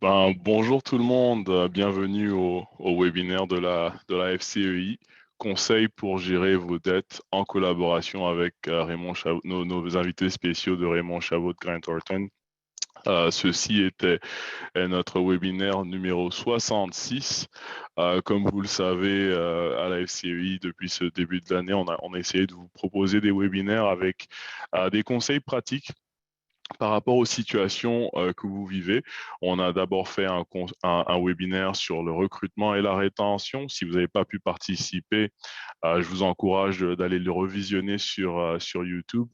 Bonjour tout le monde, bienvenue au webinaire de la FCEI, conseils pour gérer vos dettes en collaboration avec Raymond Chabot, nos invités spéciaux de Raymond Chabot de Grant Thornton. Ceci est notre webinaire numéro 66. Comme vous le savez, à la FCEI, depuis ce début de l'année, on a essayé de vous proposer des webinaires avec des conseils pratiques par rapport aux situations que vous vivez. On a d'abord fait un webinaire sur le recrutement et la rétention. Si vous n'avez pas pu participer, je vous encourage d'aller le revisionner sur YouTube.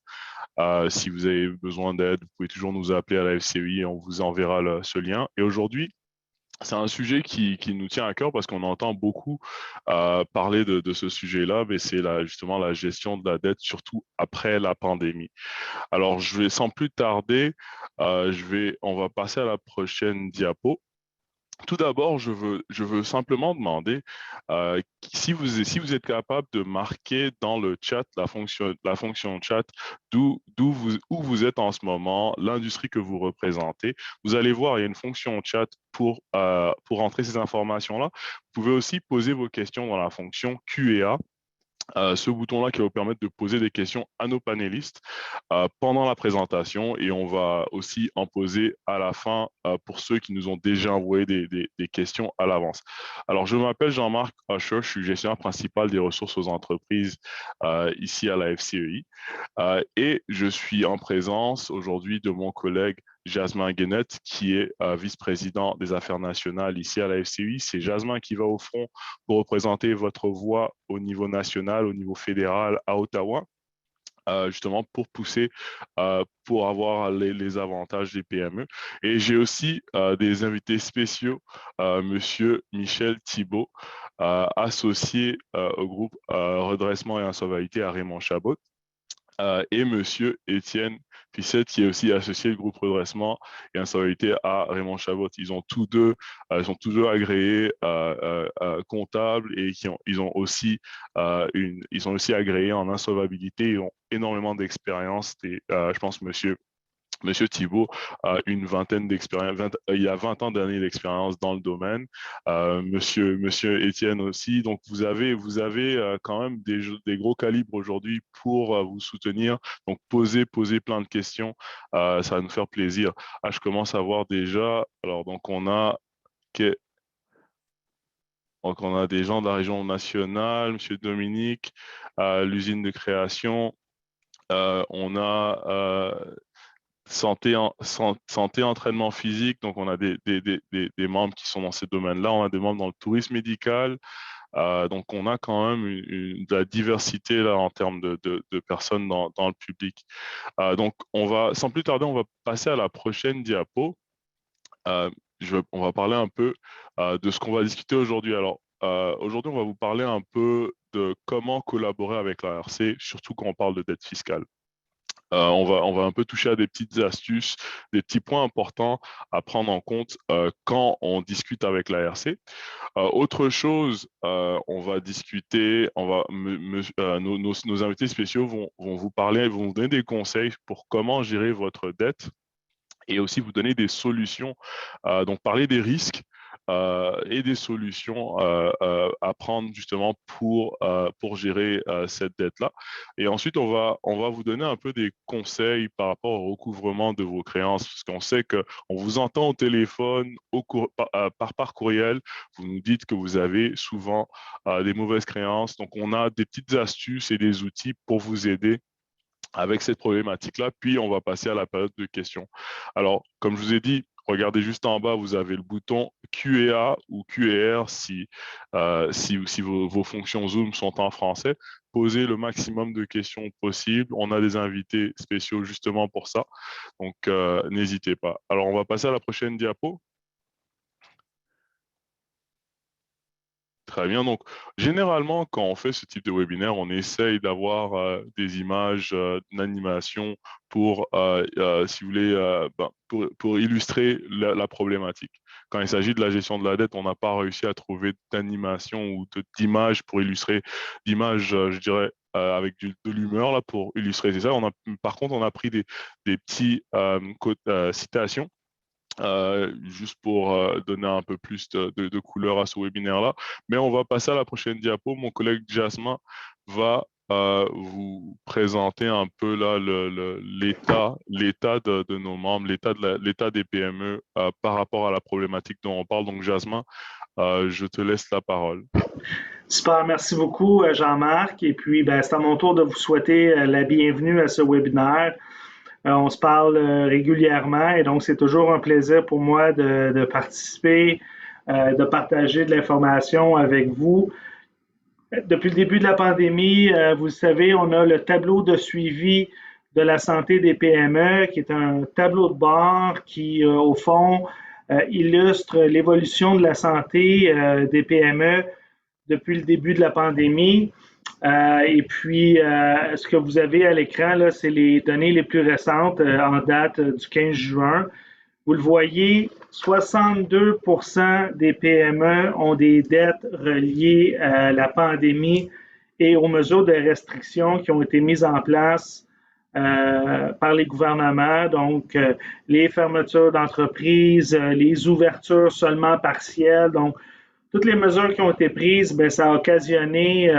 Si vous avez besoin d'aide, vous pouvez toujours nous appeler à la FCI et on vous enverra ce lien. Et aujourd'hui, c'est un sujet qui nous tient à cœur parce qu'on entend beaucoup parler de ce sujet-là, mais c'est justement la gestion de la dette, surtout après la pandémie. Alors, je vais sans plus tarder, on va passer à la prochaine diapo. Tout d'abord, je veux simplement demander si vous êtes capable de marquer dans le chat la fonction chat où vous êtes en ce moment, l'industrie que vous représentez. Vous allez voir, il y a une fonction chat pour entrer ces informations-là. Vous pouvez aussi poser vos questions dans la fonction Q&A, ce bouton-là qui va vous permettre de poser des questions à nos panélistes pendant la présentation et on va aussi en poser à la fin pour ceux qui nous ont déjà envoyé des questions à l'avance. Alors, je m'appelle Jean-Marc Usher, je suis gestionnaire principal des ressources aux entreprises ici à la FCEI et je suis en présence aujourd'hui de mon collègue Jasmin Guénette, qui est vice-président des affaires nationales ici à la FCI. C'est Jasmin qui va au front pour représenter votre voix au niveau national, au niveau fédéral à Ottawa, justement pour pousser, pour avoir les avantages des PME. Et j'ai aussi des invités spéciaux, Monsieur Michel Thibault, associé au groupe Redressement et Insolvabilité à Raymond Chabot et Monsieur Étienne Fissette, qui est aussi associé du groupe Redressement et Insolvabilité à Raymond Chabot. Ils sont tous deux agréés comptables et ils sont aussi agréés en insolvabilité et ont énormément d'expérience. Je pense Monsieur Thibault a une vingtaine d'expérience, il y a 20 ans d'années d'expérience dans le domaine. Monsieur Étienne aussi. Donc, vous avez quand même des gros calibres aujourd'hui pour vous soutenir. Donc, posez plein de questions. Ça va nous faire plaisir. Je commence à voir déjà. Alors, que- donc, on a des gens de la région nationale, Monsieur Dominique, l'usine de création. On a santé, entraînement physique. Donc, on a des membres qui sont dans ces domaines-là. On a des membres dans le tourisme médical. Donc, on a quand même de la diversité là en termes de personnes dans le public. Donc, sans plus tarder, on va passer à la prochaine diapo. Euh, on va parler un peu de ce qu'on va discuter aujourd'hui. Alors, aujourd'hui, on va vous parler un peu de comment collaborer avec la RC, surtout quand on parle de dette fiscale. On va un peu toucher à des petites astuces, des petits points importants à prendre en compte quand on discute avec l'ARC. Autre chose, on va discuter, nos invités spéciaux vont vous parler, vont vous donner des conseils pour comment gérer votre dette et aussi vous donner des solutions. Donc, parler des risques et des solutions à prendre justement pour gérer cette dette-là. Et ensuite, on va vous donner un peu des conseils par rapport au recouvrement de vos créances, parce qu'on sait qu'on vous entend au téléphone, par courriel, vous nous dites que vous avez souvent des mauvaises créances. Donc, on a des petites astuces et des outils pour vous aider avec cette problématique-là, puis on va passer à la période de questions. Alors, comme je vous ai dit, regardez juste en bas, vous avez le bouton Q&A ou QR si vos fonctions Zoom sont en français. Posez le maximum de questions possibles. On a des invités spéciaux justement pour ça, donc n'hésitez pas. Alors, on va passer à la prochaine diapo. Très bien. Donc, généralement, quand on fait ce type de webinaire, on essaye d'avoir des images, une animation si vous voulez, pour illustrer la problématique. Quand il s'agit de la gestion de la dette, on n'a pas réussi à trouver d'animation ou d'images pour illustrer, d'images, je dirais, avec de l'humeur là pour illustrer ça. Par contre, on a pris des petits citations juste pour donner un peu plus de couleur à ce webinaire-là. Mais on va passer à la prochaine diapo. Mon collègue Jasmin va vous présenter un peu là l'état de nos membres, l'état des PME par rapport à la problématique dont on parle. Donc, Jasmin, je te laisse la parole. Super, merci beaucoup Jean-Marc. Et puis, c'est à mon tour de vous souhaiter la bienvenue à ce webinaire. On se parle régulièrement et donc c'est toujours un plaisir pour moi de participer, de partager de l'information avec vous. Depuis le début de la pandémie, vous le savez, on a le tableau de suivi de la santé des PME, qui est un tableau de bord qui, au fond, illustre l'évolution de la santé des PME depuis le début de la pandémie. Et puis, ce que vous avez à l'écran, là, c'est les données les plus récentes en date du 15 juin. Vous le voyez, 62% des PME ont des dettes reliées à la pandémie et aux mesures de restriction qui ont été mises en place par les gouvernements. Donc, les fermetures d'entreprises, les ouvertures seulement partielles. Donc, toutes les mesures qui ont été prises, ça a occasionné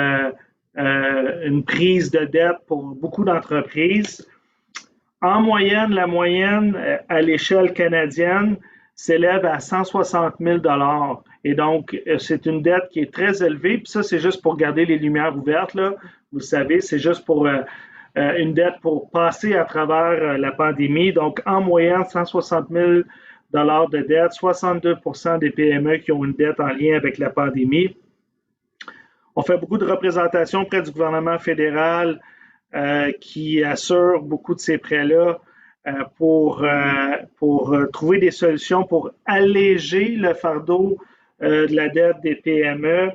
une prise de dette pour beaucoup d'entreprises. En moyenne, la moyenne à l'échelle canadienne s'élève à 160 000 $. Et donc, c'est une dette qui est très élevée. Puis ça, c'est juste pour garder les lumières ouvertes, là. Vous le savez, c'est juste pour une dette pour passer à travers la pandémie. Donc, en moyenne, 160 000 $ de dette, 62% des PME qui ont une dette en lien avec la pandémie. On fait beaucoup de représentations auprès du gouvernement fédéral qui assure beaucoup de ces prêts-là pour trouver des solutions pour alléger le fardeau de la dette des PME,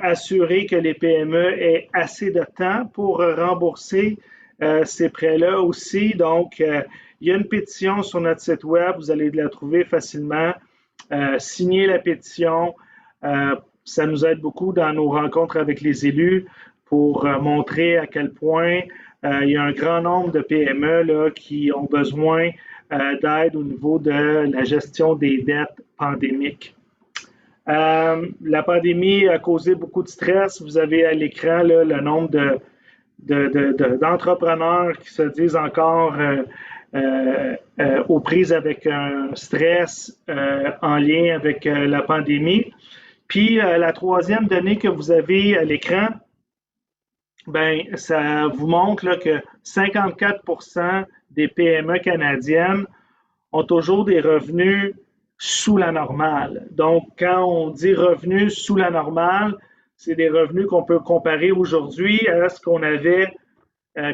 assurer que les PME aient assez de temps pour rembourser ces prêts-là aussi. Donc, il y a une pétition sur notre site web, vous allez la trouver facilement. Signez la pétition. Ça nous aide beaucoup dans nos rencontres avec les élus pour montrer à quel point il y a un grand nombre de PME là, qui ont besoin d'aide au niveau de la gestion des dettes pandémiques. La pandémie a causé beaucoup de stress. Vous avez à l'écran là, le nombre d'entrepreneurs qui se disent encore aux prises avec un stress en lien avec la pandémie. Puis la troisième donnée que vous avez à l'écran, ça vous montre là, que 54% des PME canadiennes ont toujours des revenus sous la normale. Donc, quand on dit revenus sous la normale, c'est des revenus qu'on peut comparer aujourd'hui à ce qu'on avait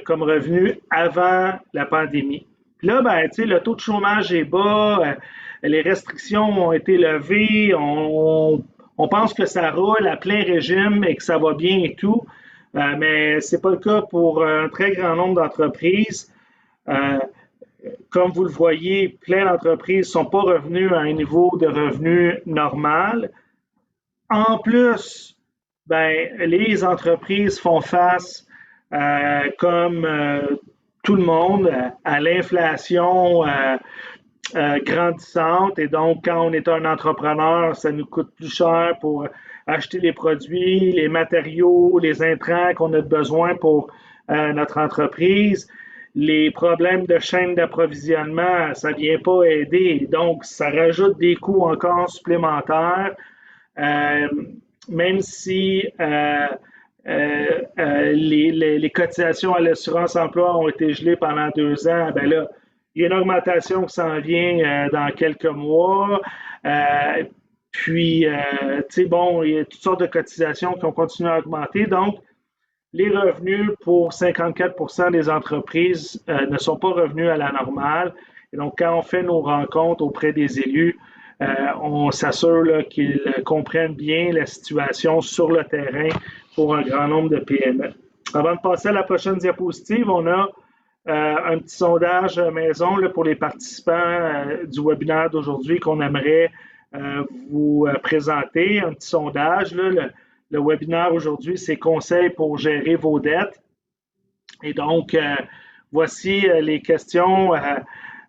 comme revenus avant la pandémie. Puis là, le taux de chômage est bas, les restrictions ont été levées, on pense que ça roule à plein régime et que ça va bien et tout, mais ce n'est pas le cas pour un très grand nombre d'entreprises. Comme vous le voyez, plein d'entreprises ne sont pas revenues à un niveau de revenu normal. En plus, les entreprises font face, comme tout le monde, à l'inflation grandissante. Et donc, quand on est un entrepreneur, ça nous coûte plus cher pour acheter les produits, les matériaux, les intrants qu'on a besoin pour notre entreprise. Les problèmes de chaîne d'approvisionnement, ça ne vient pas aider. Donc, ça rajoute des coûts encore supplémentaires. Même si les cotisations à l'assurance emploi ont été gelées pendant 2 ans, là, il y a une augmentation qui s'en vient dans quelques mois. Puis, il y a toutes sortes de cotisations qui ont continué à augmenter. Donc, les revenus pour 54% des entreprises ne sont pas revenus à la normale. Et donc, quand on fait nos rencontres auprès des élus, on s'assure qu'ils comprennent bien la situation sur le terrain pour un grand nombre de PME. Avant de passer à la prochaine diapositive, on a un petit sondage maison là, pour les participants du webinaire d'aujourd'hui qu'on aimerait vous présenter. Un petit sondage. Là, le webinaire aujourd'hui, c'est conseils pour gérer vos dettes. Et donc, voici les questions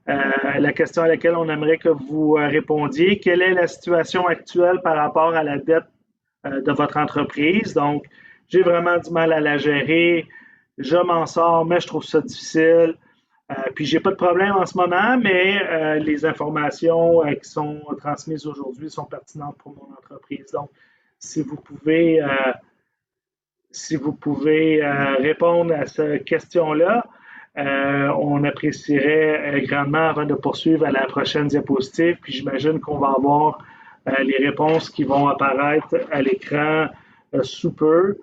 la question à laquelle on aimerait que vous répondiez. Quelle est la situation actuelle par rapport à la dette de votre entreprise? Donc, j'ai vraiment du mal à la gérer. Je m'en sors, mais je trouve ça difficile. Puis, j'ai pas de problème en ce moment, mais les informations qui sont transmises aujourd'hui sont pertinentes pour mon entreprise. Donc, si vous pouvez, répondre à cette question-là, on apprécierait grandement avant de poursuivre à la prochaine diapositive. Puis j'imagine qu'on va avoir les réponses qui vont apparaître à l'écran sous peu.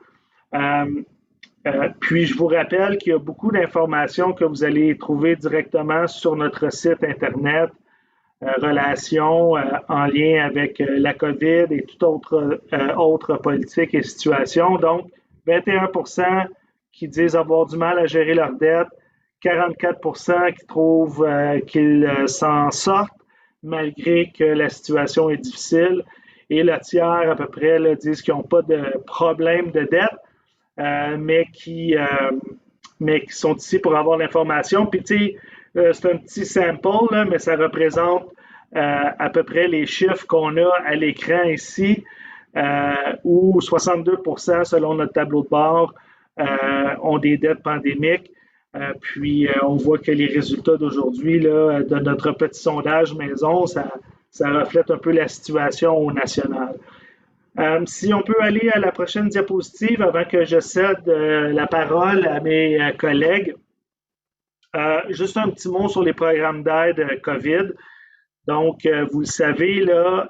Puis je vous rappelle qu'il y a beaucoup d'informations que vous allez trouver directement sur notre site Internet, relations en lien avec la COVID et toute autre politique et situation. Donc, 21% qui disent avoir du mal à gérer leurs dettes, 44% qui trouvent qu'ils s'en sortent malgré que la situation est difficile, et le tiers à peu près là, disent qu'ils n'ont pas de problème de dette, mais qui sont ici pour avoir l'information. Puis tu sais, c'est un petit sample, là, mais ça représente à peu près les chiffres qu'on a à l'écran ici, où 62% selon notre tableau de bord ont des dettes pandémiques. Puis on voit que les résultats d'aujourd'hui là, de notre petit sondage maison, ça reflète un peu la situation au national. Si on peut aller à la prochaine diapositive avant que je cède la parole à mes collègues. Juste un petit mot sur les programmes d'aide COVID. Donc, vous le savez, là,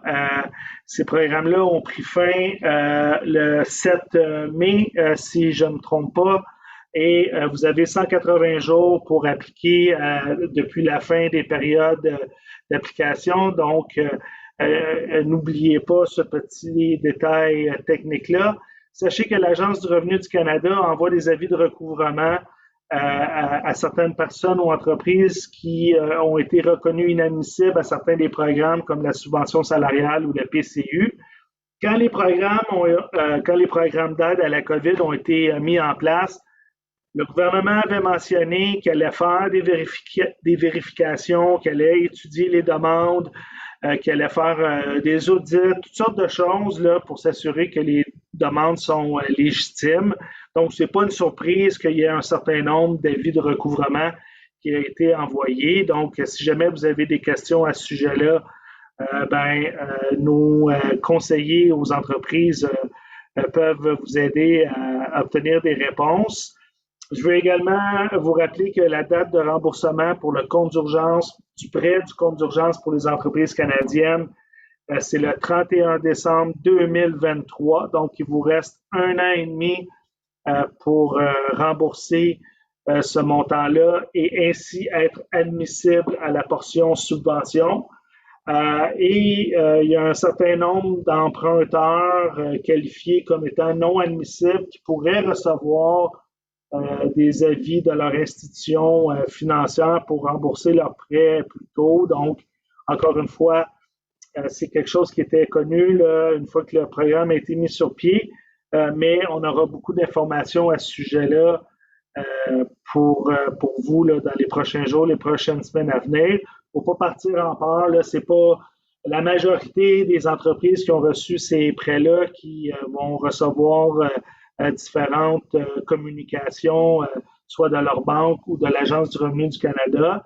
ces programmes-là ont pris fin le 7 mai, si je ne me trompe pas, et vous avez 180 jours pour appliquer depuis la fin des périodes d'application. Donc, n'oubliez pas ce petit détail technique-là. Sachez que l'Agence du revenu du Canada envoie des avis de recouvrement à certaines personnes ou entreprises qui ont été reconnues inadmissibles à certains des programmes comme la subvention salariale ou la PCU. Quand les programmes d'aide à la COVID ont été mis en place, le gouvernement avait mentionné qu'il allait faire des vérifications, qu'il allait étudier les demandes, qu'il allait faire des audits, toutes sortes de choses là, pour s'assurer que les demandes sont légitimes. Donc, ce n'est pas une surprise qu'il y ait un certain nombre d'avis de recouvrement qui a été envoyé. Donc, si jamais vous avez des questions à ce sujet-là, nos conseillers aux entreprises peuvent vous aider à obtenir des réponses. Je veux également vous rappeler que la date de remboursement pour le compte d'urgence, du prêt du compte d'urgence pour les entreprises canadiennes, c'est le 31 décembre 2023. Donc, il vous reste 1 an et demi pour rembourser ce montant-là et ainsi être admissible à la portion subvention. Il y a un certain nombre d'emprunteurs qualifiés comme étant non admissibles qui pourraient recevoir des avis de leur institution financière pour rembourser leurs prêts plus tôt. Donc, encore une fois, c'est quelque chose qui était connu là, une fois que le programme a été mis sur pied, mais on aura beaucoup d'informations à ce sujet-là pour vous là, dans les prochains jours, les prochaines semaines à venir. Il ne faut pas partir en peur. Là, c'est pas la majorité des entreprises qui ont reçu ces prêts-là qui vont recevoir différentes communications, soit de leur banque ou de l'Agence du revenu du Canada.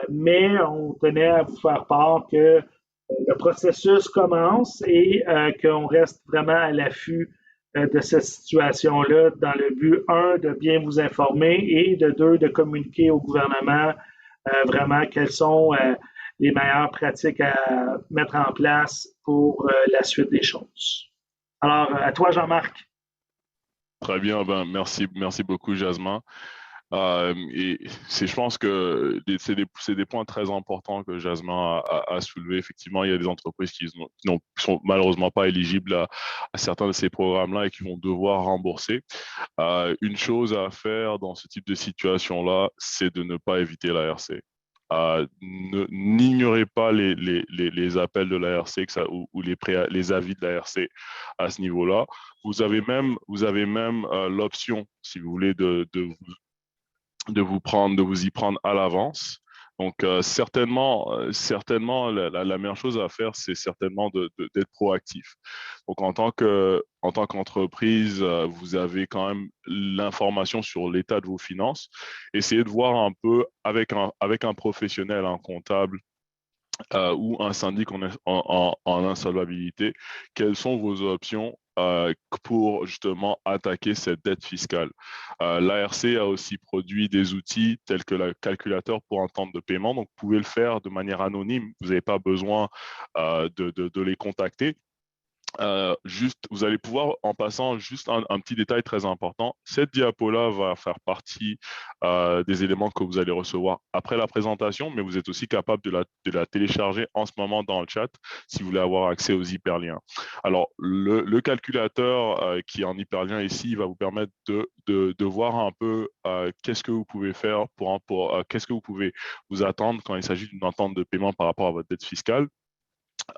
Mais on tenait à vous faire part que le processus commence et qu'on reste vraiment à l'affût de cette situation-là dans le but, un, de bien vous informer et de deux, de communiquer au gouvernement vraiment quelles sont les meilleures pratiques à mettre en place pour la suite des choses. Alors, à toi, Jean-Marc. Très bien, merci beaucoup, Jasmin. Et je pense que c'est des points très importants que Jasmin a soulevé. Effectivement, il y a des entreprises qui sont malheureusement pas éligibles à certains de ces programmes-là et qui vont devoir rembourser. Une chose à faire dans ce type de situation-là, c'est de ne pas éviter l'ARC. N'ignorez pas les appels de l'ARC ou les avis de l'ARC à ce niveau-là. Vous avez même l'option, si vous voulez, de vous y prendre à l'avance. Donc, certainement, la meilleure chose à faire, c'est certainement d'être proactif. Donc, en tant qu'entreprise, vous avez quand même l'information sur l'état de vos finances. Essayez de voir un peu avec un professionnel, un comptable, ou un syndic en insolvabilité, quelles sont vos options pour justement attaquer cette dette fiscale. L'ARC a aussi produit des outils tels que le calculateur pour entente de paiement, donc vous pouvez le faire de manière anonyme, vous n'avez pas besoin de les contacter. Juste, vous allez pouvoir, en passant juste un petit détail très important, cette diapo-là va faire partie des éléments que vous allez recevoir après la présentation, mais vous êtes aussi capable de la télécharger en ce moment dans le chat si vous voulez avoir accès aux hyperliens. Alors, le calculateur qui est en hyperlien ici, il va vous permettre de voir un peu qu'est-ce que vous pouvez faire qu'est-ce que vous pouvez vous attendre quand il s'agit d'une entente de paiement par rapport à votre dette fiscale.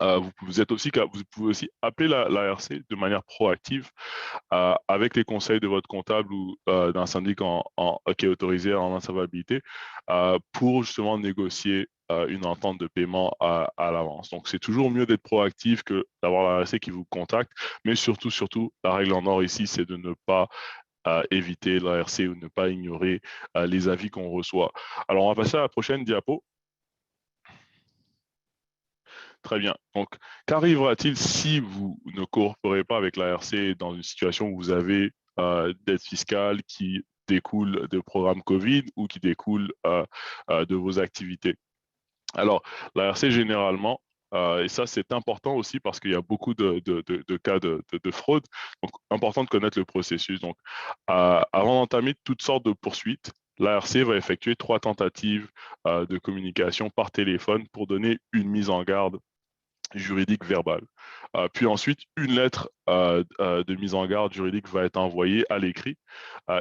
Vous pouvez aussi appeler l'ARC de manière proactive avec les conseils de votre comptable ou d'un syndic qui est autorisé en insolvabilité pour justement négocier une entente de paiement à l'avance. Donc, c'est toujours mieux d'être proactif que d'avoir l'ARC qui vous contacte, mais surtout, la règle en or ici, c'est de ne pas éviter l'ARC ou ne pas ignorer les avis qu'on reçoit. Alors, on va passer à la prochaine diapo. Très bien. Donc, qu'arrivera-t-il si vous ne coopérez pas avec l'ARC dans une situation où vous avez dette fiscale qui découle de programmes Covid ou qui découle de vos activités? Alors, l'ARC, généralement, et ça, c'est important aussi parce qu'il y a beaucoup de cas de fraude. Donc, important de connaître le processus. Donc, avant d'entamer toutes sortes de poursuites, l'ARC va effectuer 3 tentatives de communication par téléphone pour donner une mise en garde juridique verbale. Puis ensuite, une lettre de mise en garde juridique va être envoyée à l'écrit.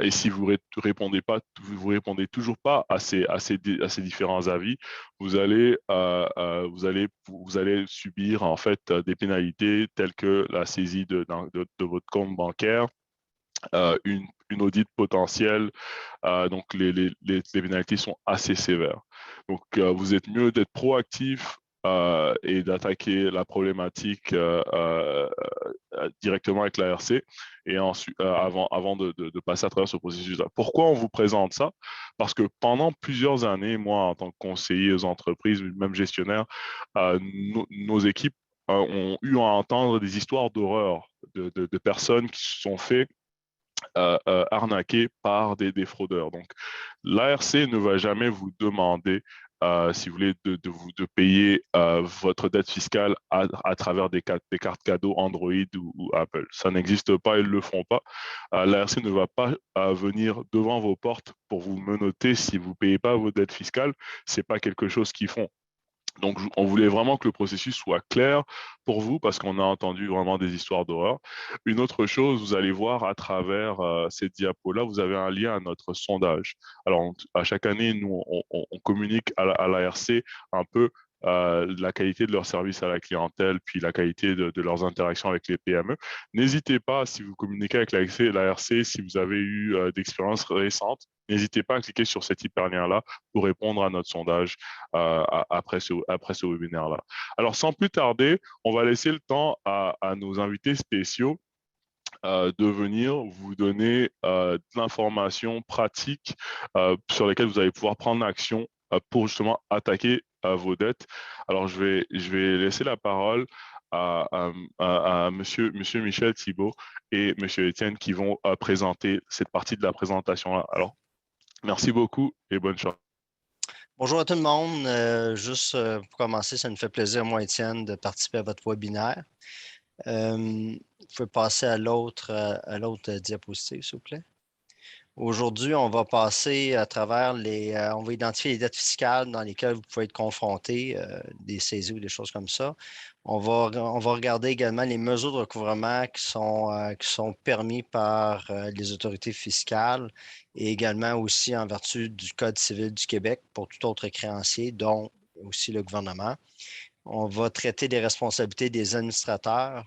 Et si vous vous répondez toujours pas à ces différents avis, vous allez subir en fait des pénalités telles que la saisie de votre compte bancaire, une audite potentielle. Donc les pénalités sont assez sévères. Donc vous êtes mieux d'être proactif et d'attaquer la problématique directement avec l'ARC et ensuite avant de passer à travers ce processus-là. Pourquoi on vous présente ça? Parce que pendant plusieurs années, moi, en tant que conseiller aux entreprises, même gestionnaire, nos équipes ont eu à entendre des histoires d'horreur de personnes qui se sont fait arnaqués par des fraudeurs. Donc, l'ARC ne va jamais vous demander, si vous voulez, de payer votre dette fiscale à travers des cartes cadeaux Android ou Apple. Ça n'existe pas, ils ne le font pas. L'ARC ne va pas venir devant vos portes pour vous menotter si vous ne payez pas vos dettes fiscales. Ce n'est pas quelque chose qu'ils font. Donc, on voulait vraiment que le processus soit clair pour vous parce qu'on a entendu vraiment des histoires d'horreur. Une autre chose, vous allez voir à travers ces diapos-là, vous avez un lien à notre sondage. Alors, à chaque année, nous, on communique à l'ARC un peu la qualité de leur service à la clientèle, puis la qualité de leurs interactions avec les PME. N'hésitez pas, si vous communiquez avec l'ARC, si vous avez eu d'expériences récentes, n'hésitez pas à cliquer sur cet hyperlien-là pour répondre à notre sondage après ce webinaire-là. Alors, sans plus tarder, on va laisser le temps à nos invités spéciaux de venir vous donner de l'information pratique sur lesquelles vous allez pouvoir prendre action pour justement attaquer vos dettes. Alors, je vais laisser la parole à monsieur Michel Thibault et monsieur Étienne qui vont présenter cette partie de la présentation-là. Alors, merci beaucoup et bonne chance. Bonjour à tout le monde. Juste pour commencer, ça nous fait plaisir, moi, Étienne, de participer à votre webinaire. Vous pouvez passer à l'autre diapositive, s'il vous plaît. Aujourd'hui, on va passer à travers on va identifier les dettes fiscales dans lesquelles vous pouvez être confronté, des saisies ou des choses comme ça. On va regarder également les mesures de recouvrement qui sont permis par les autorités fiscales et également aussi en vertu du Code civil du Québec pour tout autre créancier, dont aussi le gouvernement. On va traiter des responsabilités des administrateurs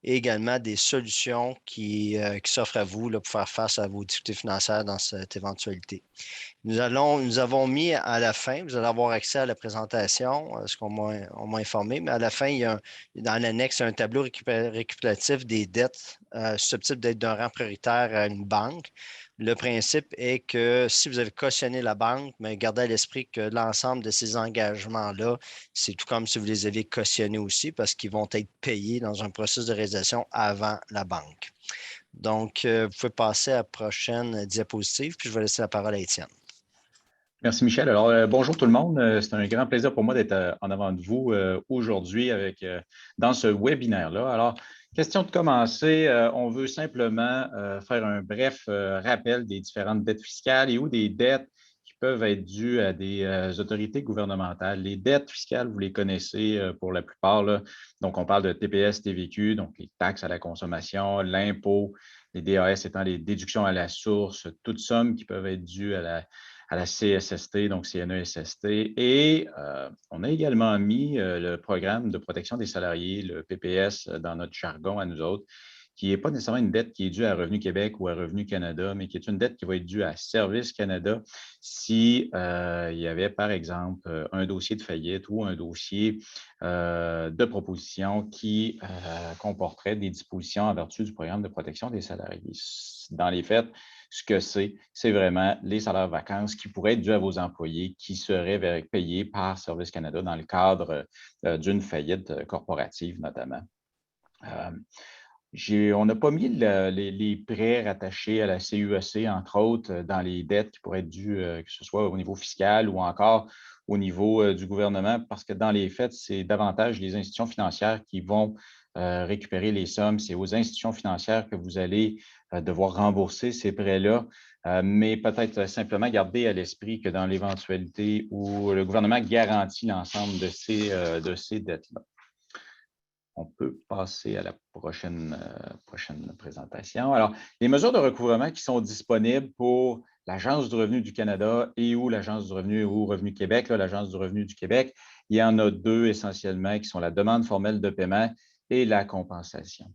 et également des solutions qui s'offrent à vous là, pour faire face à vos difficultés financières dans cette éventualité. Nous avons mis à la fin, vous allez avoir accès à la présentation, ce qu'on m'a informé, mais à la fin, dans l'annexe, un tableau récapitulatif des dettes susceptibles d'être d'un rang prioritaire à une banque. Le principe est que si vous avez cautionné la banque, mais gardez à l'esprit que l'ensemble de ces engagements-là, c'est tout comme si vous les avez cautionnés aussi parce qu'ils vont être payés dans un processus de réalisation avant la banque. Donc, vous pouvez passer à la prochaine diapositive, puis je vais laisser la parole à Étienne. Merci, Michel. Alors, bonjour tout le monde. C'est un grand plaisir pour moi d'être en avant de vous aujourd'hui dans ce webinaire-là. Alors, question de commencer, on veut simplement faire un bref rappel des différentes dettes fiscales et ou des dettes qui peuvent être dues à des autorités gouvernementales. Les dettes fiscales, vous les connaissez pour la plupart, là. Donc, on parle de TPS, TVQ, donc les taxes à la consommation, l'impôt, les DAS étant les déductions à la source, toutes sommes qui peuvent être dues à la CSST, donc CNESST. Et on a également mis le programme de protection des salariés, le PPS, dans notre jargon à nous autres, qui n'est pas nécessairement une dette qui est due à Revenu Québec ou à Revenu Canada, mais qui est une dette qui va être due à Service Canada si il y avait, par exemple, un dossier de faillite ou un dossier de proposition qui comporterait des dispositions en vertu du programme de protection des salariés. Dans les faits, ce que c'est vraiment les salaires vacances qui pourraient être dus à vos employés qui seraient payés par Service Canada dans le cadre d'une faillite corporative notamment. On n'a pas mis les prêts rattachés à la CUEC, entre autres, dans les dettes qui pourraient être dues, que ce soit au niveau fiscal ou encore au niveau du gouvernement, parce que dans les faits, c'est davantage les institutions financières qui vont récupérer les sommes. C'est aux institutions financières que vous allez devoir rembourser ces prêts-là, mais peut-être simplement garder à l'esprit que dans l'éventualité où le gouvernement garantit l'ensemble de ces dettes-là. On peut passer à la prochaine présentation. Alors, les mesures de recouvrement qui sont disponibles pour l'Agence du revenu du Canada et ou l'Agence du revenu ou Revenu Québec, l'Agence du revenu du Québec, il y en a deux essentiellement qui sont la demande formelle de paiement et la compensation.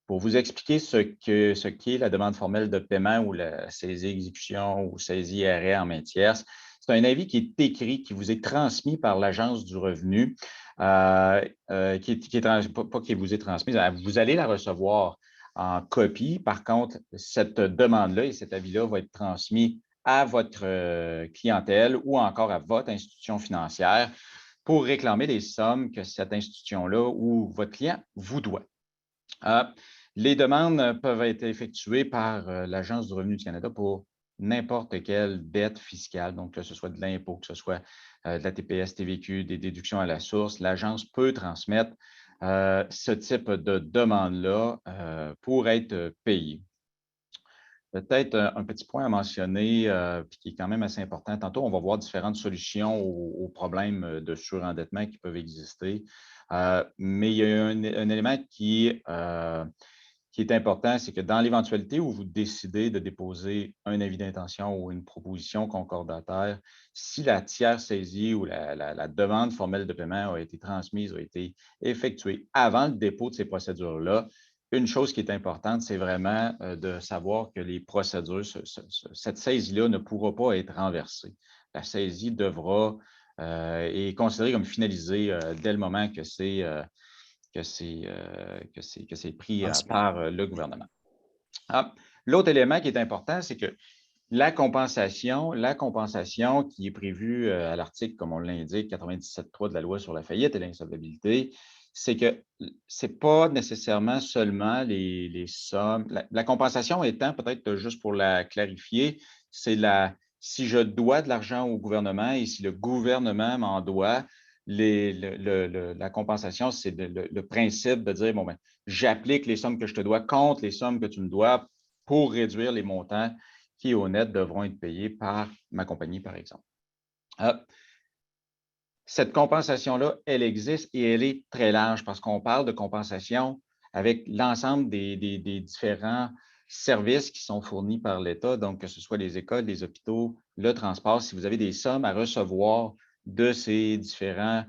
Pour vous expliquer ce qu'est la demande formelle de paiement ou la saisie-exécution ou saisie-arrêt en main tierce, c'est un avis qui est écrit, qui vous est transmis par l'Agence du revenu, pas qui vous est transmise, vous allez la recevoir en copie. Par contre, cette demande-là et cet avis-là va être transmis à votre clientèle ou encore à votre institution financière pour réclamer les sommes que cette institution-là ou votre client vous doit. Les demandes peuvent être effectuées par l'Agence du revenu du Canada pour n'importe quelle dette fiscale, donc que ce soit de l'impôt, que ce soit de la TPS, TVQ, des déductions à la source. L'Agence peut transmettre ce type de demande-là pour être payée. Peut-être un petit point à mentionner, qui est quand même assez important. Tantôt, on va voir différentes solutions aux problèmes de surendettement qui peuvent exister. Mais il y a un élément qui est important, c'est que dans l'éventualité où vous décidez de déposer un avis d'intention ou une proposition concordataire, si la tierce saisie ou la demande formelle de paiement a été transmise, a été effectuée avant le dépôt de ces procédures-là, une chose qui est importante, c'est vraiment de savoir que les procédures, cette saisie-là ne pourra pas être renversée. La saisie devra est considérée comme finalisée dès le moment que c'est pris par le gouvernement. L'autre élément qui est important, c'est que la compensation qui est prévue à l'article, comme on l'indique, 97.3 de la loi sur la faillite et l'insolvabilité, c'est que ce n'est pas nécessairement seulement les sommes. La compensation étant, peut-être juste pour la clarifier, c'est si je dois de l'argent au gouvernement et si le gouvernement m'en doit, la compensation, c'est le principe de dire, bon, ben, j'applique les sommes que je te dois contre les sommes que tu me dois pour réduire les montants qui, au net, devront être payés par ma compagnie, par exemple. Cette compensation-là, elle existe et elle est très large parce qu'on parle de compensation avec l'ensemble des différents services qui sont fournis par l'État, donc que ce soit les écoles, les hôpitaux, le transport. Si vous avez des sommes à recevoir de ces différents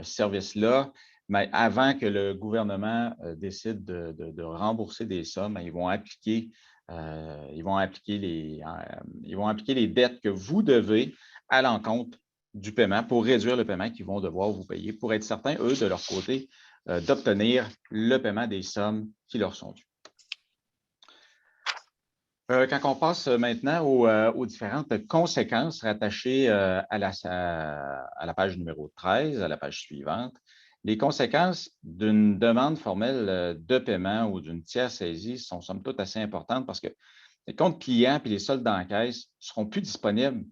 services-là, mais avant que le gouvernement décide de rembourser des sommes, ils vont appliquer les dettes que vous devez à l'encontre du paiement pour réduire le paiement qu'ils vont devoir vous payer pour être certains, eux, de leur côté, d'obtenir le paiement des sommes qui leur sont dues. Quand on passe maintenant aux différentes conséquences rattachées à la page numéro 13, à la page suivante, les conséquences d'une demande formelle de paiement ou d'une tiers saisie sont somme toute assez importantes parce que les comptes clients et les soldes d'encaisse ne seront plus disponibles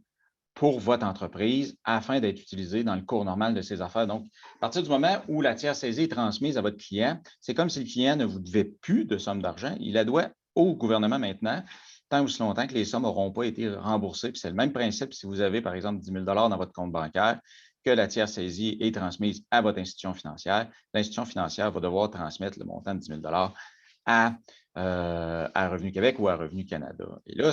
pour votre entreprise afin d'être utilisés dans le cours normal de ses affaires. Donc, à partir du moment où la tiers saisie est transmise à votre client, c'est comme si le client ne vous devait plus de somme d'argent. Il la doit au gouvernement maintenant, tant ou si longtemps que les sommes n'auront pas été remboursées. Puis c'est le même principe si vous avez, par exemple, 10 000 dans votre compte bancaire, que la tiers saisie est transmise à votre institution financière. L'institution financière va devoir transmettre le montant de 10 000 à Revenu Québec ou à Revenu Canada. Et là,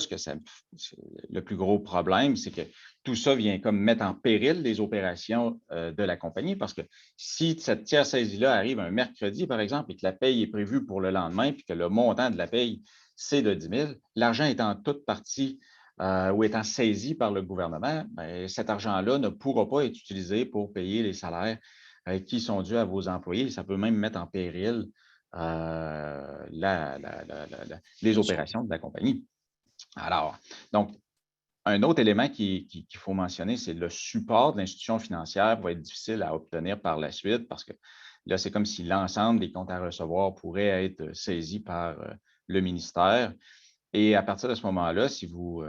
le plus gros problème, c'est que tout ça vient comme mettre en péril les opérations de la compagnie parce que si cette tiers saisie-là arrive un mercredi, par exemple, et que la paye est prévue pour le lendemain, puis que le montant de la paye, c'est de 10 000, l'argent étant toute partie ou étant saisi par le gouvernement, bien, cet argent-là ne pourra pas être utilisé pour payer les salaires qui sont dus à vos employés. Ça peut même mettre en péril les opérations de la compagnie. Alors, donc, un autre élément qu'il faut mentionner, c'est le support de l'institution financière va être difficile à obtenir par la suite parce que là, c'est comme si l'ensemble des comptes à recevoir pourrait être saisis par le ministère. Et à partir de ce moment-là, si vous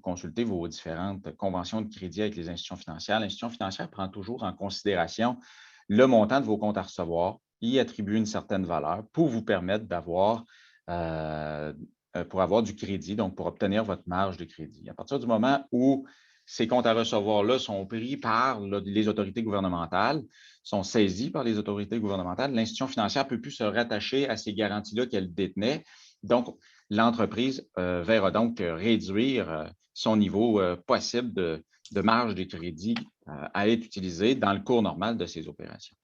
consultez vos différentes conventions de crédit avec les institutions financières, l'institution financière prend toujours en considération le montant de vos comptes à recevoir, y attribue une certaine valeur pour vous permettre pour avoir du crédit, donc pour obtenir votre marge de crédit. À partir du moment où ces comptes à recevoir-là sont pris par les autorités gouvernementales, sont saisis par les autorités gouvernementales, l'institution financière ne peut plus se rattacher à ces garanties-là qu'elle détenait. Donc, l'entreprise verra donc réduire son niveau possible de marge de crédit à être utilisé dans le cours normal de ses opérations.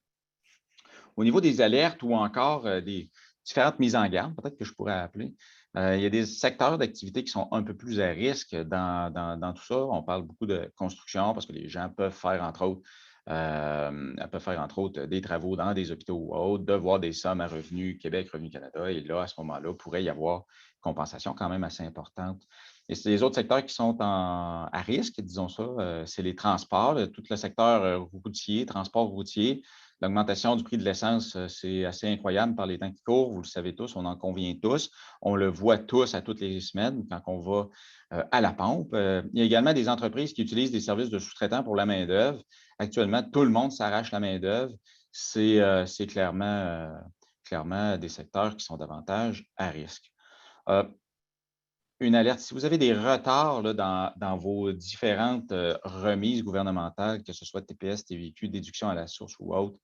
Au niveau des alertes ou encore des différentes mises en garde, peut-être que je pourrais appeler, il y a des secteurs d'activité qui sont un peu plus à risque dans tout ça. On parle beaucoup de construction parce que les gens peuvent faire, entre autres, des travaux dans des hôpitaux ou autres, devoir des sommes à Revenu Québec, Revenu Canada. Et là, à ce moment-là, il pourrait y avoir une compensation quand même assez importante. Et c'est les autres secteurs qui sont à risque, disons ça, c'est les transports, tout le secteur routier, transport routier. L'augmentation du prix de l'essence, c'est assez incroyable par les temps qui courent. Vous le savez tous, on en convient tous. On le voit tous à toutes les semaines quand on va à la pompe. Il y a également des entreprises qui utilisent des services de sous-traitants pour la main-d'œuvre. Actuellement, tout le monde s'arrache la main-d'œuvre. C'est clairement des secteurs qui sont davantage à risque. Une alerte, si vous avez des retards là, dans vos différentes remises gouvernementales, que ce soit TPS, TVQ, déduction à la source ou autre,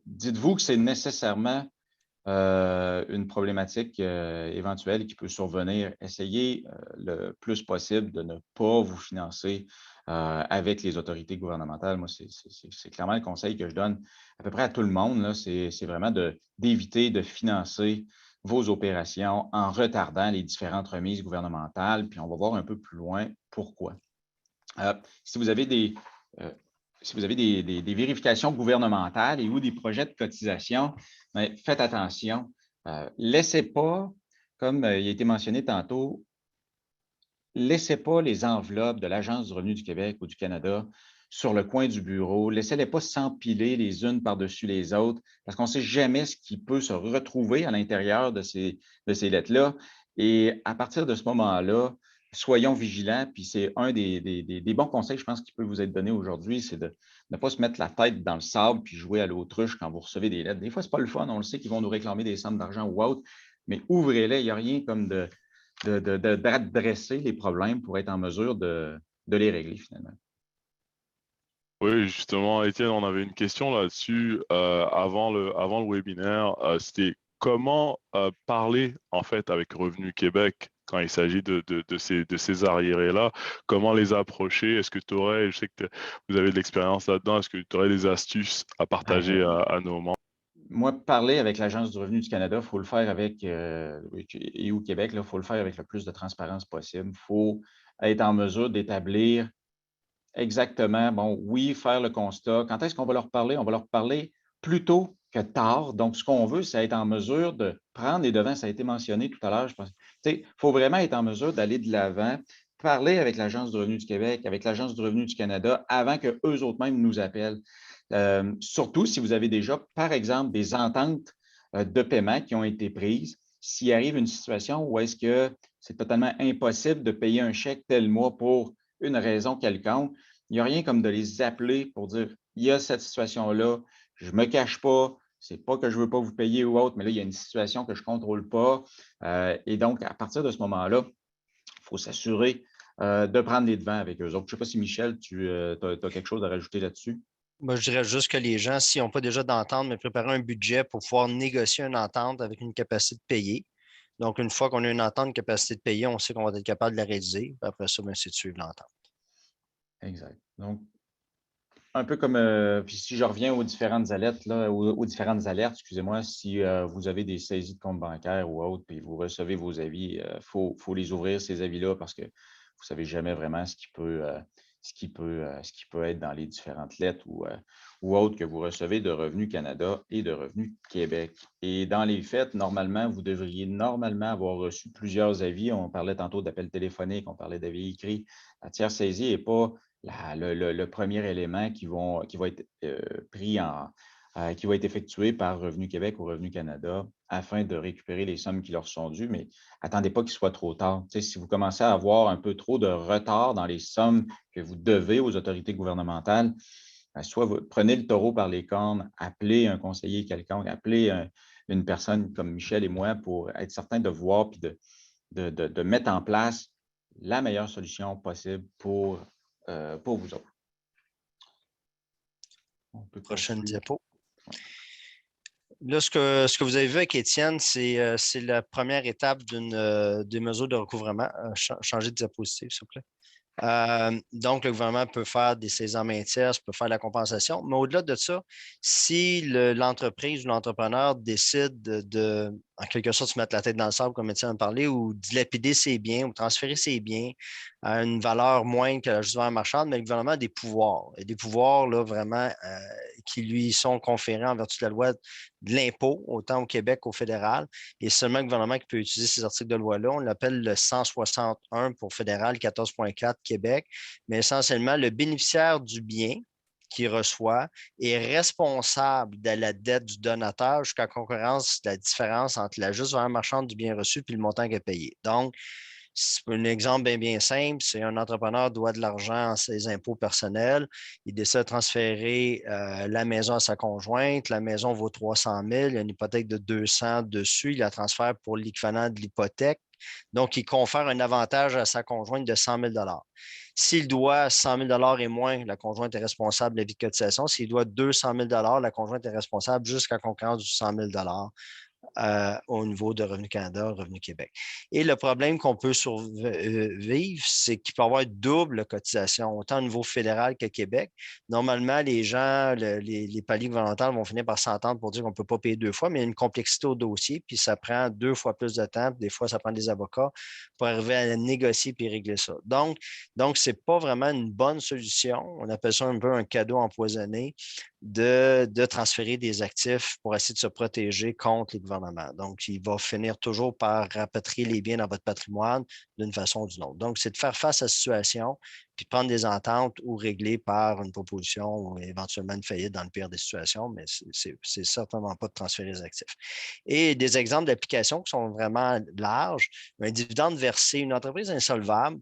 dites-vous que c'est nécessairement une problématique éventuelle qui peut survenir. Essayez le plus possible de ne pas vous financer avec les autorités gouvernementales. Moi, c'est clairement le conseil que je donne à peu près à tout le monde. C'est vraiment d'éviter de financer vos opérations en retardant les différentes remises gouvernementales, puis on va voir un peu plus loin pourquoi. Si vous avez des vérifications gouvernementales et ou des projets de cotisation, bien, faites attention. Laissez pas, comme il a été mentionné tantôt, laissez pas les enveloppes de l'Agence du revenu du Québec ou du Canada sur le coin du bureau. Laissez-les pas s'empiler les unes par-dessus les autres parce qu'on ne sait jamais ce qui peut se retrouver à l'intérieur de ces lettres-là. Et à partir de ce moment-là, soyons vigilants. Puis c'est un des bons conseils, je pense, qui peut vous être donné aujourd'hui, c'est de ne pas se mettre la tête dans le sable puis jouer à l'autruche quand vous recevez des lettres. Des fois, ce n'est pas le fun. On le sait qu'ils vont nous réclamer des sommes d'argent ou autre, mais ouvrez-les. Il n'y a rien comme d'adresser les problèmes pour être en mesure de les régler finalement. Oui, justement, Étienne, on avait une question là-dessus avant le webinaire. C'était comment parler en fait avec Revenu Québec quand il s'agit de ces arriérés-là, comment les approcher? Est-ce que tu aurais, je sais que vous avez de l'expérience là-dedans, est-ce que tu aurais des astuces à partager à nos membres? moi, parler avec l'Agence du revenu du Canada, il faut le faire avec, et au Québec, il faut le faire avec le plus de transparence possible. Il faut être en mesure d'établir exactement, bon, oui, faire le constat. Quand est-ce qu'on va leur parler? On va leur parler plus tôt que tard. Donc, ce qu'on veut, c'est être en mesure de prendre les devants. Ça a été mentionné tout à l'heure, je pense. Il faut vraiment être en mesure d'aller de l'avant, parler avec l'Agence du revenu du Québec, avec l'Agence du revenu du Canada, avant qu'eux autres-mêmes nous appellent. Surtout si vous avez déjà, par exemple, des ententes de paiement qui ont été prises. S'il arrive une situation où est-ce que c'est totalement impossible de payer un chèque tel mois pour une raison quelconque, il n'y a rien comme de les appeler pour dire, il y a cette situation-là, je ne me cache pas, c'est pas que je ne veux pas vous payer ou autre, mais là, il y a une situation que je ne contrôle pas. Et donc, à partir de ce moment-là, il faut s'assurer de prendre les devants avec eux autres. Je ne sais pas si, Michel, tu as quelque chose à rajouter là-dessus. Moi, je dirais juste que les gens, s'ils n'ont pas déjà d'entente, mais préparer un budget pour pouvoir négocier une entente avec une capacité de payer. Donc, une fois qu'on a une entente, une capacité de payer, on sait qu'on va être capable de la réaliser. Puis après ça, c'est de suivre l'entente. Exact. Donc, un peu comme, puis si je reviens aux différentes alertes, là, aux différentes alertes, excusez-moi, si vous avez des saisies de compte bancaire ou autre, puis vous recevez vos avis, faut les ouvrir, ces avis-là, parce que vous ne savez jamais vraiment ce qui peut être dans les différentes lettres ou autres que vous recevez de Revenu Canada et de Revenu Québec. Et dans les faits, normalement, vous devriez normalement avoir reçu plusieurs avis. On parlait tantôt d'appels téléphoniques, on parlait d'avis écrits. La tierce saisie n'est pas le premier élément qui va être pris qui va être effectué par Revenu Québec ou Revenu Canada afin de récupérer les sommes qui leur sont dues, mais attendez pas qu'il soit trop tard. Si vous commencez à avoir un peu trop de retard dans les sommes que vous devez aux autorités gouvernementales, soit vous prenez le taureau par les cornes, appelez un conseiller quelconque, appelez une personne comme Michel et moi pour être certain de voir et de mettre en place la meilleure solution possible pour vous autres. Prochaine diapo. Là, ce que vous avez vu avec Étienne, c'est la première étape des mesures de recouvrement. Changez de diapositive, s'il vous plaît. Donc, le gouvernement peut faire des saisies en main tierce, peut faire de la compensation, mais au-delà de ça, si l'entreprise ou l'entrepreneur décide en quelque sorte, se mettre la tête dans le sable, comme Étienne a parlé, ou dilapider ses biens ou transférer ses biens à une valeur moindre que la juste valeur marchande, mais le gouvernement a des pouvoirs. Et des pouvoirs là, vraiment qui lui sont conférés en vertu de la loi de l'impôt, autant au Québec qu'au fédéral. Et seulement le gouvernement qui peut utiliser ces articles de loi-là. On l'appelle le 161 pour fédéral, 14.4 Québec. Mais essentiellement, le bénéficiaire du bien qui reçoit est responsable de la dette du donateur jusqu'à concurrence de la différence entre la juste valeur marchande du bien reçu et le montant qu'il a payé. Donc, un exemple bien simple, c'est un entrepreneur doit de l'argent à ses impôts personnels. Il décide de transférer la maison à sa conjointe. La maison vaut 300 000. Il y a une hypothèque de 200 dessus. Il la transfère pour l'équivalent de l'hypothèque. Donc, il confère un avantage à sa conjointe de 100 000 S'il doit 100 000 et moins, la conjointe est responsable de la vie de cotisation. S'il doit 200 000 la conjointe est responsable jusqu'à concurrence du 100 000 au niveau de Revenu Canada, Revenu Québec. Et le problème qu'on peut survivre, c'est qu'il peut y avoir double cotisation, autant au niveau fédéral que Québec. Normalement, les gens, les paliers gouvernementaux vont finir par s'entendre pour dire qu'on ne peut pas payer deux fois, mais il y a une complexité au dossier, puis ça prend 2 fois plus de temps, puis des fois, ça prend des avocats pour arriver à négocier puis régler ça. Donc ce n'est pas vraiment une bonne solution. On appelle ça un peu un cadeau empoisonné de transférer des actifs pour essayer de se protéger contre les gouvernements. Donc, il va finir toujours par rapatrier les biens dans votre patrimoine d'une façon ou d'une autre. Donc, c'est de faire face à la situation, puis prendre des ententes ou régler par une proposition ou éventuellement une faillite dans le pire des situations, mais c'est certainement pas de transférer les actifs. Et des exemples d'applications qui sont vraiment larges. Un dividende versé, une entreprise insolvable,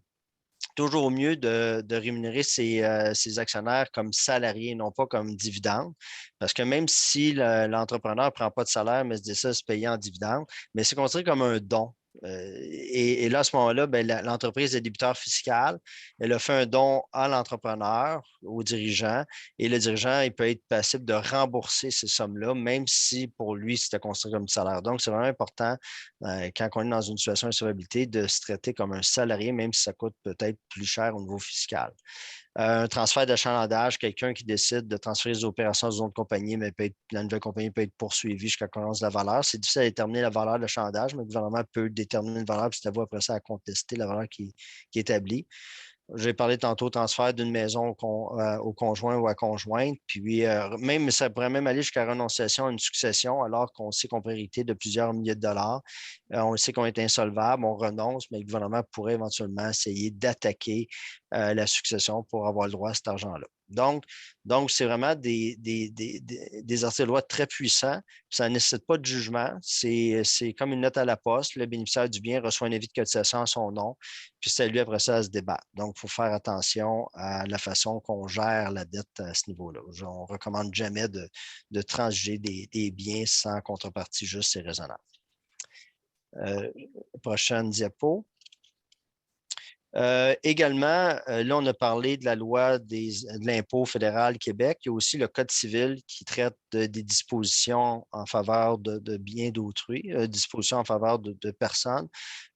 toujours mieux de rémunérer ses actionnaires comme salariés, non pas comme dividendes. Parce que même si l'entrepreneur ne prend pas de salaire, mais se décide de se payer en dividendes, mais c'est considéré comme un don. Et là, à ce moment-là, l'entreprise est débiteur fiscal. Elle a fait un don à l'entrepreneur, au dirigeant, et le dirigeant, il peut être passible de rembourser ces sommes-là, même si pour lui, c'était considéré comme du salaire. Donc, c'est vraiment important, quand on est dans une situation d'insolvabilité, de se traiter comme un salarié, même si ça coûte peut-être plus cher au niveau fiscal. Un transfert d'achalandage, quelqu'un qui décide de transférer les opérations dans une autre compagnie, mais la nouvelle compagnie peut être poursuivie jusqu'à la connaissance de la valeur. C'est difficile à déterminer la valeur de l'achalandage, mais le gouvernement peut déterminer une valeur, puis c'est à vous après ça à contester la valeur qui est établie. J'ai parlé tantôt transfert d'une maison au conjoint ou à conjointe, puis même ça pourrait même aller jusqu'à renonciation à une succession, alors qu'on sait qu'on peut hériter de plusieurs milliers de dollars. On sait qu'on est insolvable, on renonce, mais le gouvernement pourrait éventuellement essayer d'attaquer la succession pour avoir le droit à cet argent-là. Donc c'est vraiment des articles de loi très puissants. Ça ne nécessite pas de jugement. C'est comme une note à la poste. Le bénéficiaire du bien reçoit un avis de cotisation à son nom, puis c'est à lui après ça à se débattre. Donc, il faut faire attention à la façon qu'on gère la dette à ce niveau-là. On ne recommande jamais de transiger des biens sans contrepartie juste et raisonnable. Prochaine diapo. Également, là, on a parlé de la loi de l'impôt fédéral Québec. Il y a aussi le Code civil qui traite des dispositions en faveur de biens d'autrui, dispositions en faveur de personnes.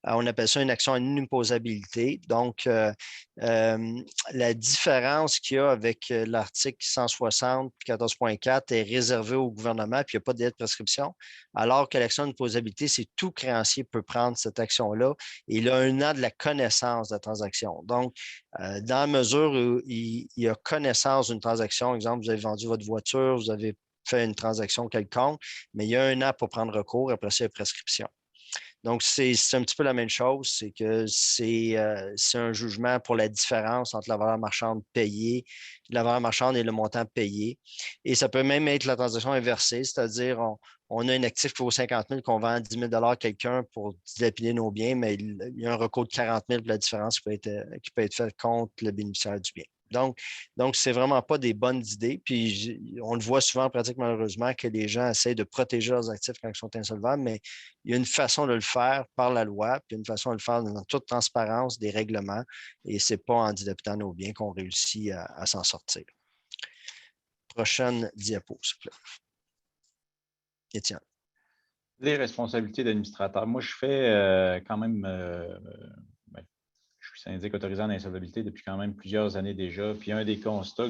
On appelle ça une action en inimposabilité. Donc, la différence qu'il y a avec l'article 160 14.4 est réservée au gouvernement, puis il n'y a pas de délai de prescription, alors que l'action en imposabilité, c'est tout créancier peut prendre cette action-là et il a 1 an de la connaissance de la transaction. Donc, dans la mesure où il a connaissance d'une transaction, exemple, vous avez vendu votre voiture, vous avez fait une transaction quelconque, mais il y a 1 an pour prendre recours, après ça, il y a prescription. Donc, c'est un petit peu la même chose, c'est que c'est un jugement pour la différence entre la valeur marchande payée, la valeur marchande et le montant payé. Et ça peut même être la transaction inversée, c'est-à-dire on a un actif qui vaut 50 000 qu'on vend à 10 000 à quelqu'un pour dilapider nos biens, mais il y a un recours de 40 000 pour la différence qui peut être faite contre le bénéficiaire du bien. Donc, ce n'est vraiment pas des bonnes idées. Puis, on le voit souvent en pratique, malheureusement, que les gens essaient de protéger leurs actifs quand ils sont insolvables, mais il y a une façon de le faire par la loi, puis une façon de le faire dans toute transparence des règlements, et ce n'est pas en dilapitant nos biens qu'on réussit à s'en sortir. Prochaine diapo, s'il vous plaît. Étienne. Les responsabilités d'administrateur. Moi, je fais quand même... je suis syndic autorisé en insolvabilité depuis quand même plusieurs années déjà. Puis un des constats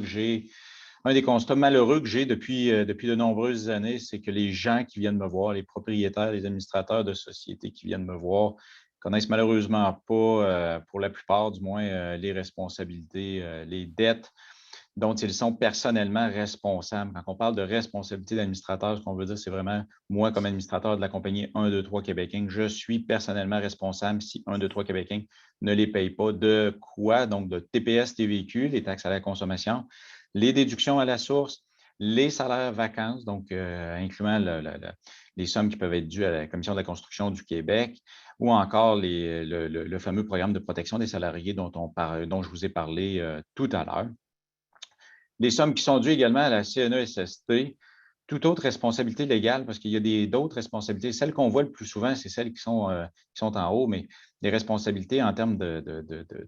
malheureux que j'ai depuis de nombreuses années, c'est que les gens qui viennent me voir, les propriétaires, les administrateurs de sociétés qui viennent me voir, connaissent malheureusement pas, pour la plupart du moins, les responsabilités, les dettes dont ils sont personnellement responsables. Quand on parle de responsabilité d'administrateur, ce qu'on veut dire, c'est vraiment moi, comme administrateur de la compagnie 1, 2, 3 Québec Inc., je suis personnellement responsable si 1, 2, 3 Québec Inc. ne les paye pas. De quoi? Donc, de TPS, TVQ, les taxes à la consommation, les déductions à la source, les salaires vacances, donc incluant les sommes qui peuvent être dues à la Commission de la construction du Québec, ou encore le fameux programme de protection des salariés dont je vous ai parlé tout à l'heure. Les sommes qui sont dues également à la CNESST, toute autre responsabilité légale, parce qu'il y a d'autres responsabilités. Celles qu'on voit le plus souvent, c'est celles qui sont en haut, mais les responsabilités en termes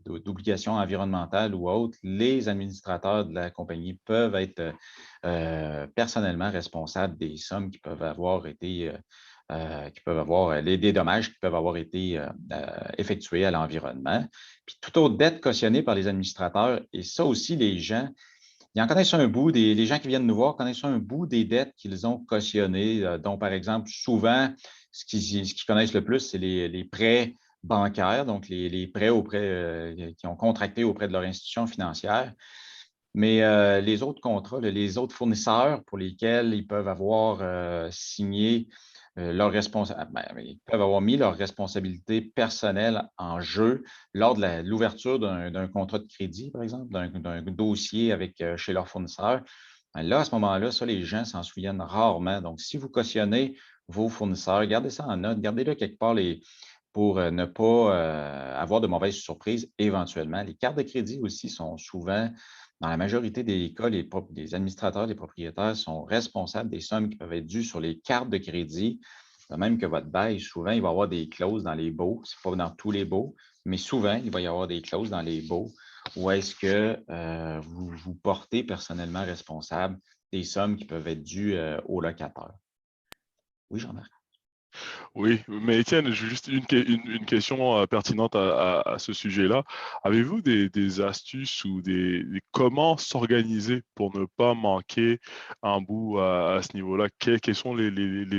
d'obligations environnementales ou autres, les administrateurs de la compagnie peuvent être personnellement responsables des sommes qui peuvent avoir été des dommages qui peuvent avoir été effectués à l'environnement. Puis toute autre dette cautionnée par les administrateurs, et ça aussi, les gens, ils en connaissent un bout, les gens qui viennent nous voir connaissent un bout des dettes qu'ils ont cautionnées, dont, par exemple, souvent, ce qu'ils connaissent le plus, c'est les prêts bancaires, donc les prêts qui ont contracté auprès de leur institution financière. Mais les autres contrats, les autres fournisseurs pour lesquels ils peuvent avoir signé ils peuvent avoir mis leur responsabilité personnelle en jeu lors de l'ouverture d'un contrat de crédit, par exemple, d'un dossier chez leur fournisseur. Là, à ce moment-là, ça, les gens s'en souviennent rarement. Donc, si vous cautionnez vos fournisseurs, gardez ça en note, gardez-le quelque part pour ne pas avoir de mauvaises surprises éventuellement. Les cartes de crédit aussi sont souvent, dans la majorité des cas, les administrateurs, les propriétaires sont responsables des sommes qui peuvent être dues sur les cartes de crédit. De même que votre bail, souvent, il va y avoir des clauses dans les baux. Ce n'est pas dans tous les baux, mais souvent, il va y avoir des clauses dans les baux où est-ce que vous vous portez personnellement responsable des sommes qui peuvent être dues aux locataires. Oui, Jean-Marc. Oui, mais Étienne, j'ai juste une question pertinente à ce sujet-là. Avez-vous des astuces ou comment s'organiser pour ne pas manquer un bout à ce niveau-là? Quels sont les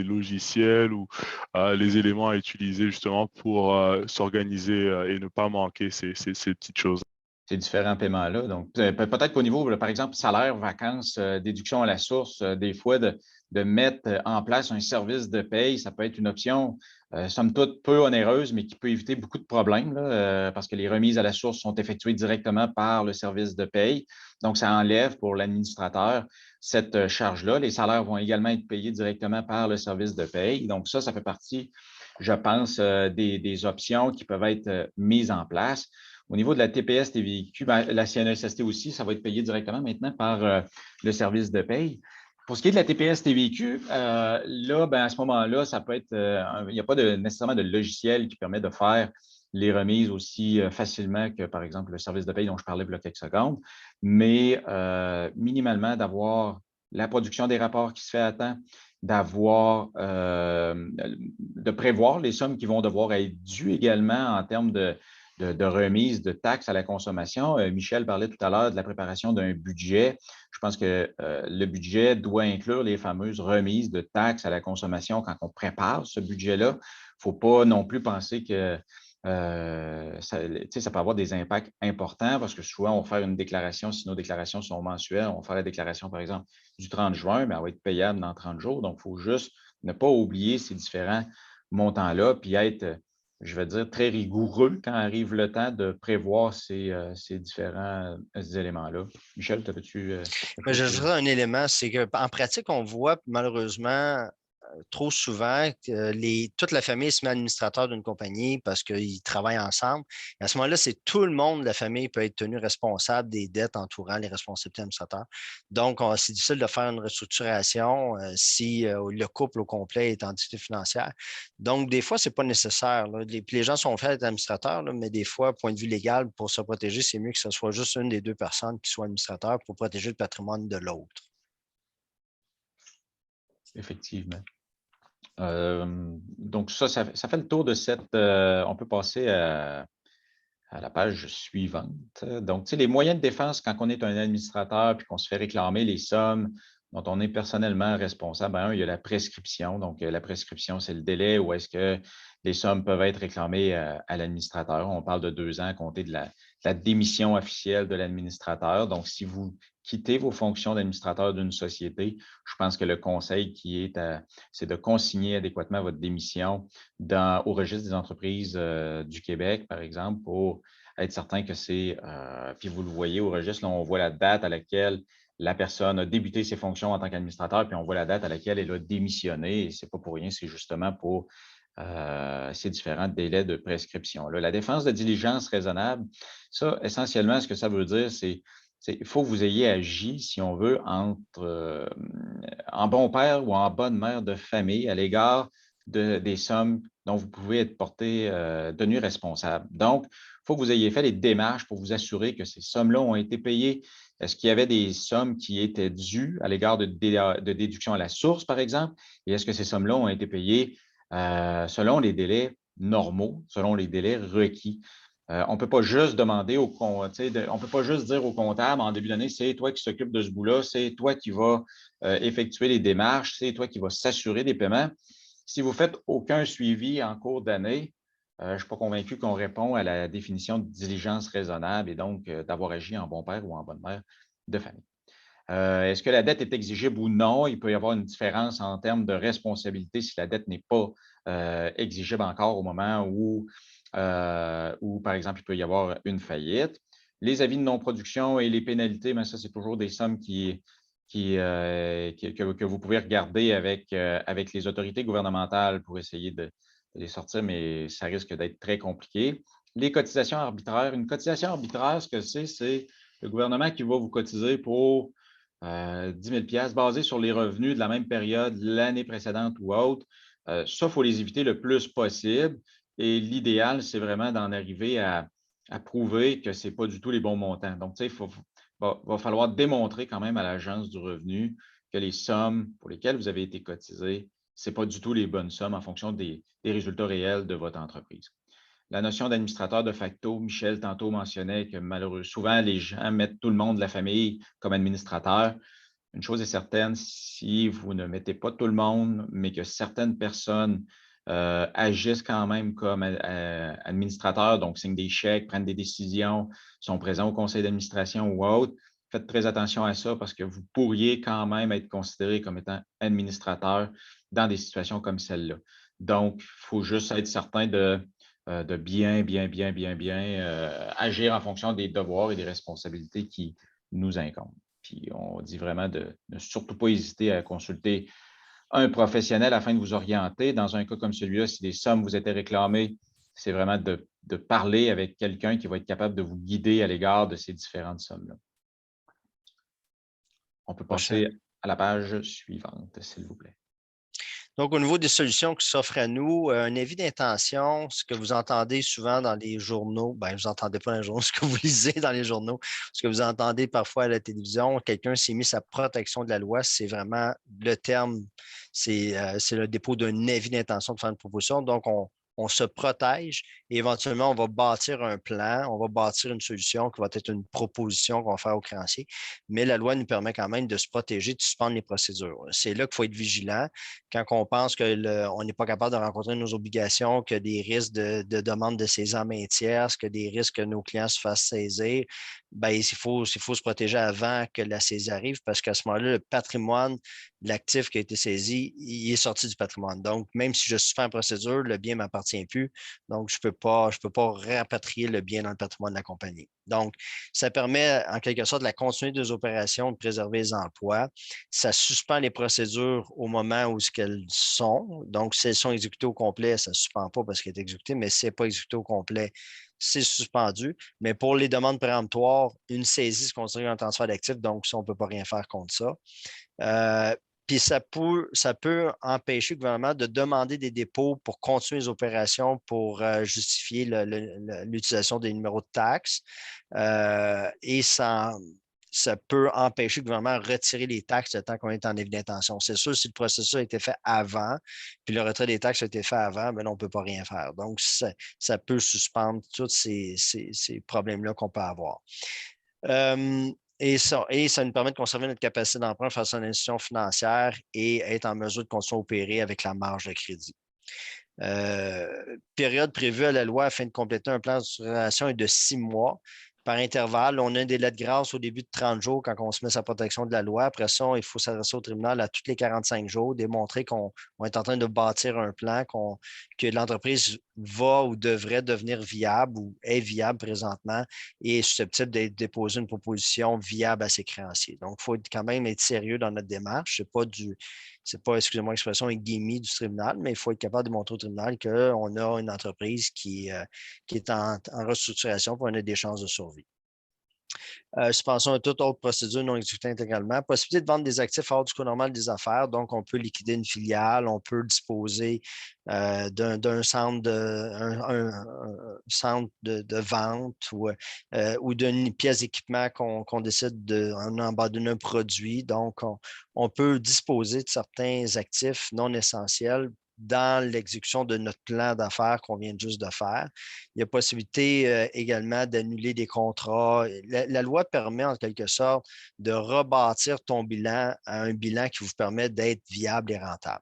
logiciels ou les éléments à utiliser justement pour s'organiser et ne pas manquer ces petites choses? Ces différents paiements-là. Donc, peut-être qu'au niveau, par exemple, salaire, vacances, déduction à la source, des fois, de mettre en place un service de paye, ça peut être une option, somme toute, peu onéreuse, mais qui peut éviter beaucoup de problèmes, là, parce que les remises à la source sont effectuées directement par le service de paye. Donc, ça enlève pour l'administrateur cette charge-là. Les salaires vont également être payés directement par le service de paye. Donc, ça fait partie, je pense, des options qui peuvent être mises en place. Au niveau de la TPS TVQ, la CNESST aussi, ça va être payé directement maintenant par le service de paye. Pour ce qui est de la TPS TVQ, là, à ce moment-là, ça peut être, il n'y a pas nécessairement de logiciel qui permet de faire les remises aussi facilement que, par exemple, le service de paye dont je parlais il y a quelques secondes, mais minimalement d'avoir la production des rapports qui se fait à temps, de prévoir les sommes qui vont devoir être dues également en termes de remise de taxes à la consommation. Michel parlait tout à l'heure de la préparation d'un budget. Je pense que le budget doit inclure les fameuses remises de taxes à la consommation quand on prépare ce budget-là. Il ne faut pas non plus penser que ça peut avoir des impacts importants parce que souvent, on va faire une déclaration, si nos déclarations sont mensuelles, on va faire la déclaration, par exemple, du 30 juin, mais elle va être payable dans 30 jours. Donc, il faut juste ne pas oublier ces différents montants-là, puis être, je vais dire, très rigoureux quand arrive le temps de prévoir ces différents éléments-là. Michel, avais-tu quelque chose? J'ajouterais un élément, c'est qu'en pratique, on voit malheureusement trop souvent que toute la famille se met administrateur d'une compagnie parce qu'ils travaillent ensemble. Et à ce moment-là, c'est tout le monde de la famille peut être tenu responsable des dettes entourant les responsabilités administrateurs. Donc, c'est difficile de faire une restructuration si le couple au complet est entité financière. Donc, des fois, ce n'est pas nécessaire. Là. Les gens sont faits d'être administrateurs, là, mais des fois, point de vue légal, pour se protéger, c'est mieux que ce soit juste une des deux personnes qui soit administrateur pour protéger le patrimoine de l'autre. Effectivement. Donc, ça fait le tour de cette. On peut passer à la page suivante. Donc, les moyens de défense quand on est un administrateur puis qu'on se fait réclamer les sommes dont on est personnellement responsable, il y a la prescription. Donc, la prescription, c'est le délai où est-ce que les sommes peuvent être réclamées à l'administrateur. On parle de 2 ans à compter de la démission officielle de l'administrateur. Donc, si vous quittez vos fonctions d'administrateur d'une société, je pense que le conseil c'est de consigner adéquatement votre démission au registre des entreprises du Québec, par exemple, pour être certain que puis vous le voyez au registre, là, on voit la date à laquelle la personne a débuté ses fonctions en tant qu'administrateur, puis on voit la date à laquelle elle a démissionné. Et ce n'est pas pour rien, c'est justement pour ces différents délais de prescription. Là, la défense de diligence raisonnable, ça, essentiellement, ce que ça veut dire, c'est il faut que vous ayez agi, si on veut, en bon père ou en bonne mère de famille à l'égard des sommes dont vous pouvez être tenu responsable. Donc, il faut que vous ayez fait les démarches pour vous assurer que ces sommes-là ont été payées. Est-ce qu'il y avait des sommes qui étaient dues à l'égard de déduction à la source, par exemple? Et est-ce que ces sommes-là ont été payées selon les délais normaux, selon les délais requis? On ne peut pas juste demander on ne peut pas juste dire au comptable en début d'année, c'est toi qui s'occupe de ce bout-là, c'est toi qui vas effectuer les démarches, c'est toi qui vas s'assurer des paiements. Si vous ne faites aucun suivi en cours d'année, je ne suis pas convaincu qu'on répond à la définition de diligence raisonnable et donc d'avoir agi en bon père ou en bonne mère de famille. Est-ce que la dette est exigible ou non? Il peut y avoir une différence en termes de responsabilité si la dette n'est pas exigible encore au moment où, par exemple, il peut y avoir une faillite. Les avis de non-production et les pénalités, ça, c'est toujours des sommes que vous pouvez regarder avec les autorités gouvernementales pour essayer de les sortir, mais ça risque d'être très compliqué. Les cotisations arbitraires. Une cotisation arbitraire, ce que c'est le gouvernement qui va vous cotiser pour 10 000 basé sur les revenus de la même période l'année précédente ou autre. Ça, il faut les éviter le plus possible. Et l'idéal, c'est vraiment d'en arriver à prouver que ce n'est pas du tout les bons montants. Donc, il va falloir démontrer quand même à l'Agence du revenu que les sommes pour lesquelles vous avez été cotisé, ce n'est pas du tout les bonnes sommes en fonction des résultats réels de votre entreprise. La notion d'administrateur de facto, Michel tantôt mentionnait que malheureusement, souvent les gens mettent tout le monde de la famille comme administrateur. Une chose est certaine, si vous ne mettez pas tout le monde, mais que certaines personnes agissent quand même comme administrateurs, donc signent des chèques, prennent des décisions, sont présents au conseil d'administration ou autre, faites très attention à ça parce que vous pourriez quand même être considéré comme étant administrateur dans des situations comme celle-là. Donc, il faut juste être certain de bien agir en fonction des devoirs et des responsabilités qui nous incombent. Puis on dit vraiment de ne surtout pas hésiter à consulter un professionnel afin de vous orienter. Dans un cas comme celui-là, si des sommes vous étaient réclamées, c'est vraiment de parler avec quelqu'un qui va être capable de vous guider à l'égard de ces différentes sommes-là. On peut passer à la page suivante, s'il vous plaît. Donc, au niveau des solutions qui s'offrent à nous, un avis d'intention, ce que vous entendez souvent dans les journaux, bien, vous n'entendez pas dans les journaux, ce que vous lisez dans les journaux, ce que vous entendez parfois à la télévision, quelqu'un s'est mis sa protection de la loi, c'est vraiment le terme, c'est le dépôt d'un avis d'intention de faire une proposition. Donc, on se protège et éventuellement, on va bâtir un plan, on va bâtir une solution qui va être une proposition qu'on va faire au créancier. Mais la loi nous permet quand même de se protéger, de suspendre les procédures. C'est là qu'il faut être vigilant. Quand on pense qu'on n'est pas capable de rencontrer nos obligations, qu'il y a des risques de demande de saisie en main tierce, qu'il y a des risques que nos clients se fassent saisir, bien, il faut se protéger avant que la saisie arrive parce qu'à ce moment-là, le patrimoine, l'actif qui a été saisi, il est sorti du patrimoine. Donc, même si je suspends la procédure, le bien ne m'appartient plus. Donc, je ne peux pas rapatrier le bien dans le patrimoine de la compagnie. Donc, ça permet en quelque sorte la continuité des opérations, de préserver les emplois. Ça suspend les procédures au moment où elles sont. Donc, si elles sont exécutées au complet, ça ne suspend pas parce qu'elles sont exécutées, mais si ce n'est pas exécuté au complet, c'est suspendu. Mais pour les demandes péremptoires, une saisie se considère un transfert d'actifs, donc ça, on ne peut pas rien faire contre ça. Puis ça peut empêcher le gouvernement de demander des dépôts pour continuer les opérations pour justifier l'utilisation des numéros de taxes. Et ça peut empêcher le gouvernement de retirer les taxes le temps qu'on est en avis d'intention. C'est sûr, si le processus a été fait avant, puis le retrait des taxes a été fait avant, bien là, on ne peut pas rien faire. Donc, ça peut suspendre tous ces problèmes-là qu'on peut avoir. Et ça nous permet de conserver notre capacité d'emprunt face à l'institution financière et être en mesure de continuer à opérer avec la marge de crédit. Période prévue à la loi afin de compléter un plan de structuration est de 6 mois. Par intervalle, on a un délai de grâce au début de 30 jours quand on se met sa protection de la loi. Après ça, il faut s'adresser au tribunal à tous les 45 jours, démontrer qu'on est en train de bâtir un plan, que l'entreprise va ou devrait devenir viable ou est viable présentement et est susceptible d'être déposée une proposition viable à ses créanciers. Donc, il faut quand même être sérieux dans notre démarche. C'est pas, excusez-moi l'expression, un gimmick du tribunal, mais il faut être capable de montrer au tribunal qu'on a une entreprise qui est en restructuration pour qu'on ait des chances de survie. Suspension de toute autre procédure non exécutée intégralement. Possibilité de vendre des actifs hors du cours normal des affaires. Donc, on peut liquider une filiale, on peut disposer d'un centre de vente ou d'une pièce d'équipement qu'on décide d'abandonner un produit. Donc, on peut disposer de certains actifs non essentiels dans l'exécution de notre plan d'affaires qu'on vient juste de faire. Il y a possibilité également d'annuler des contrats. La loi permet en quelque sorte de rebâtir ton bilan à un bilan qui vous permet d'être viable et rentable.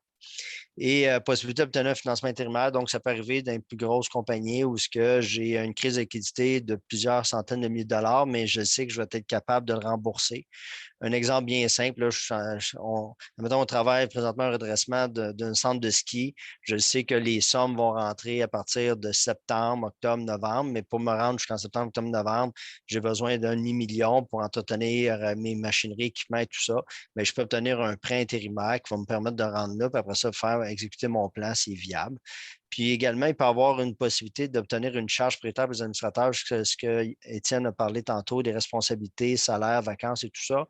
Et possibilité d'obtenir un financement intérimaire. Donc, ça peut arriver dans une plus grosse compagnie où j'ai une crise de liquidité de plusieurs centaines de milliers de dollars, mais je sais que je vais être capable de le rembourser. Un exemple bien simple, là, on travaille présentement un redressement d'un centre de ski. Je sais que les sommes vont rentrer à partir de septembre, octobre, novembre, mais pour me rendre jusqu'en septembre, octobre, novembre, j'ai besoin d'un demi-million pour entretenir mes machineries, équipements et tout ça. Mais je peux obtenir un prêt intérimaire qui va me permettre de rendre là, puis après ça, faire exécuter mon plan, c'est viable. Puis également, il peut y avoir une possibilité d'obtenir une charge prétable aux administrateurs, ce que Étienne a parlé tantôt, des responsabilités, salaires, vacances et tout ça.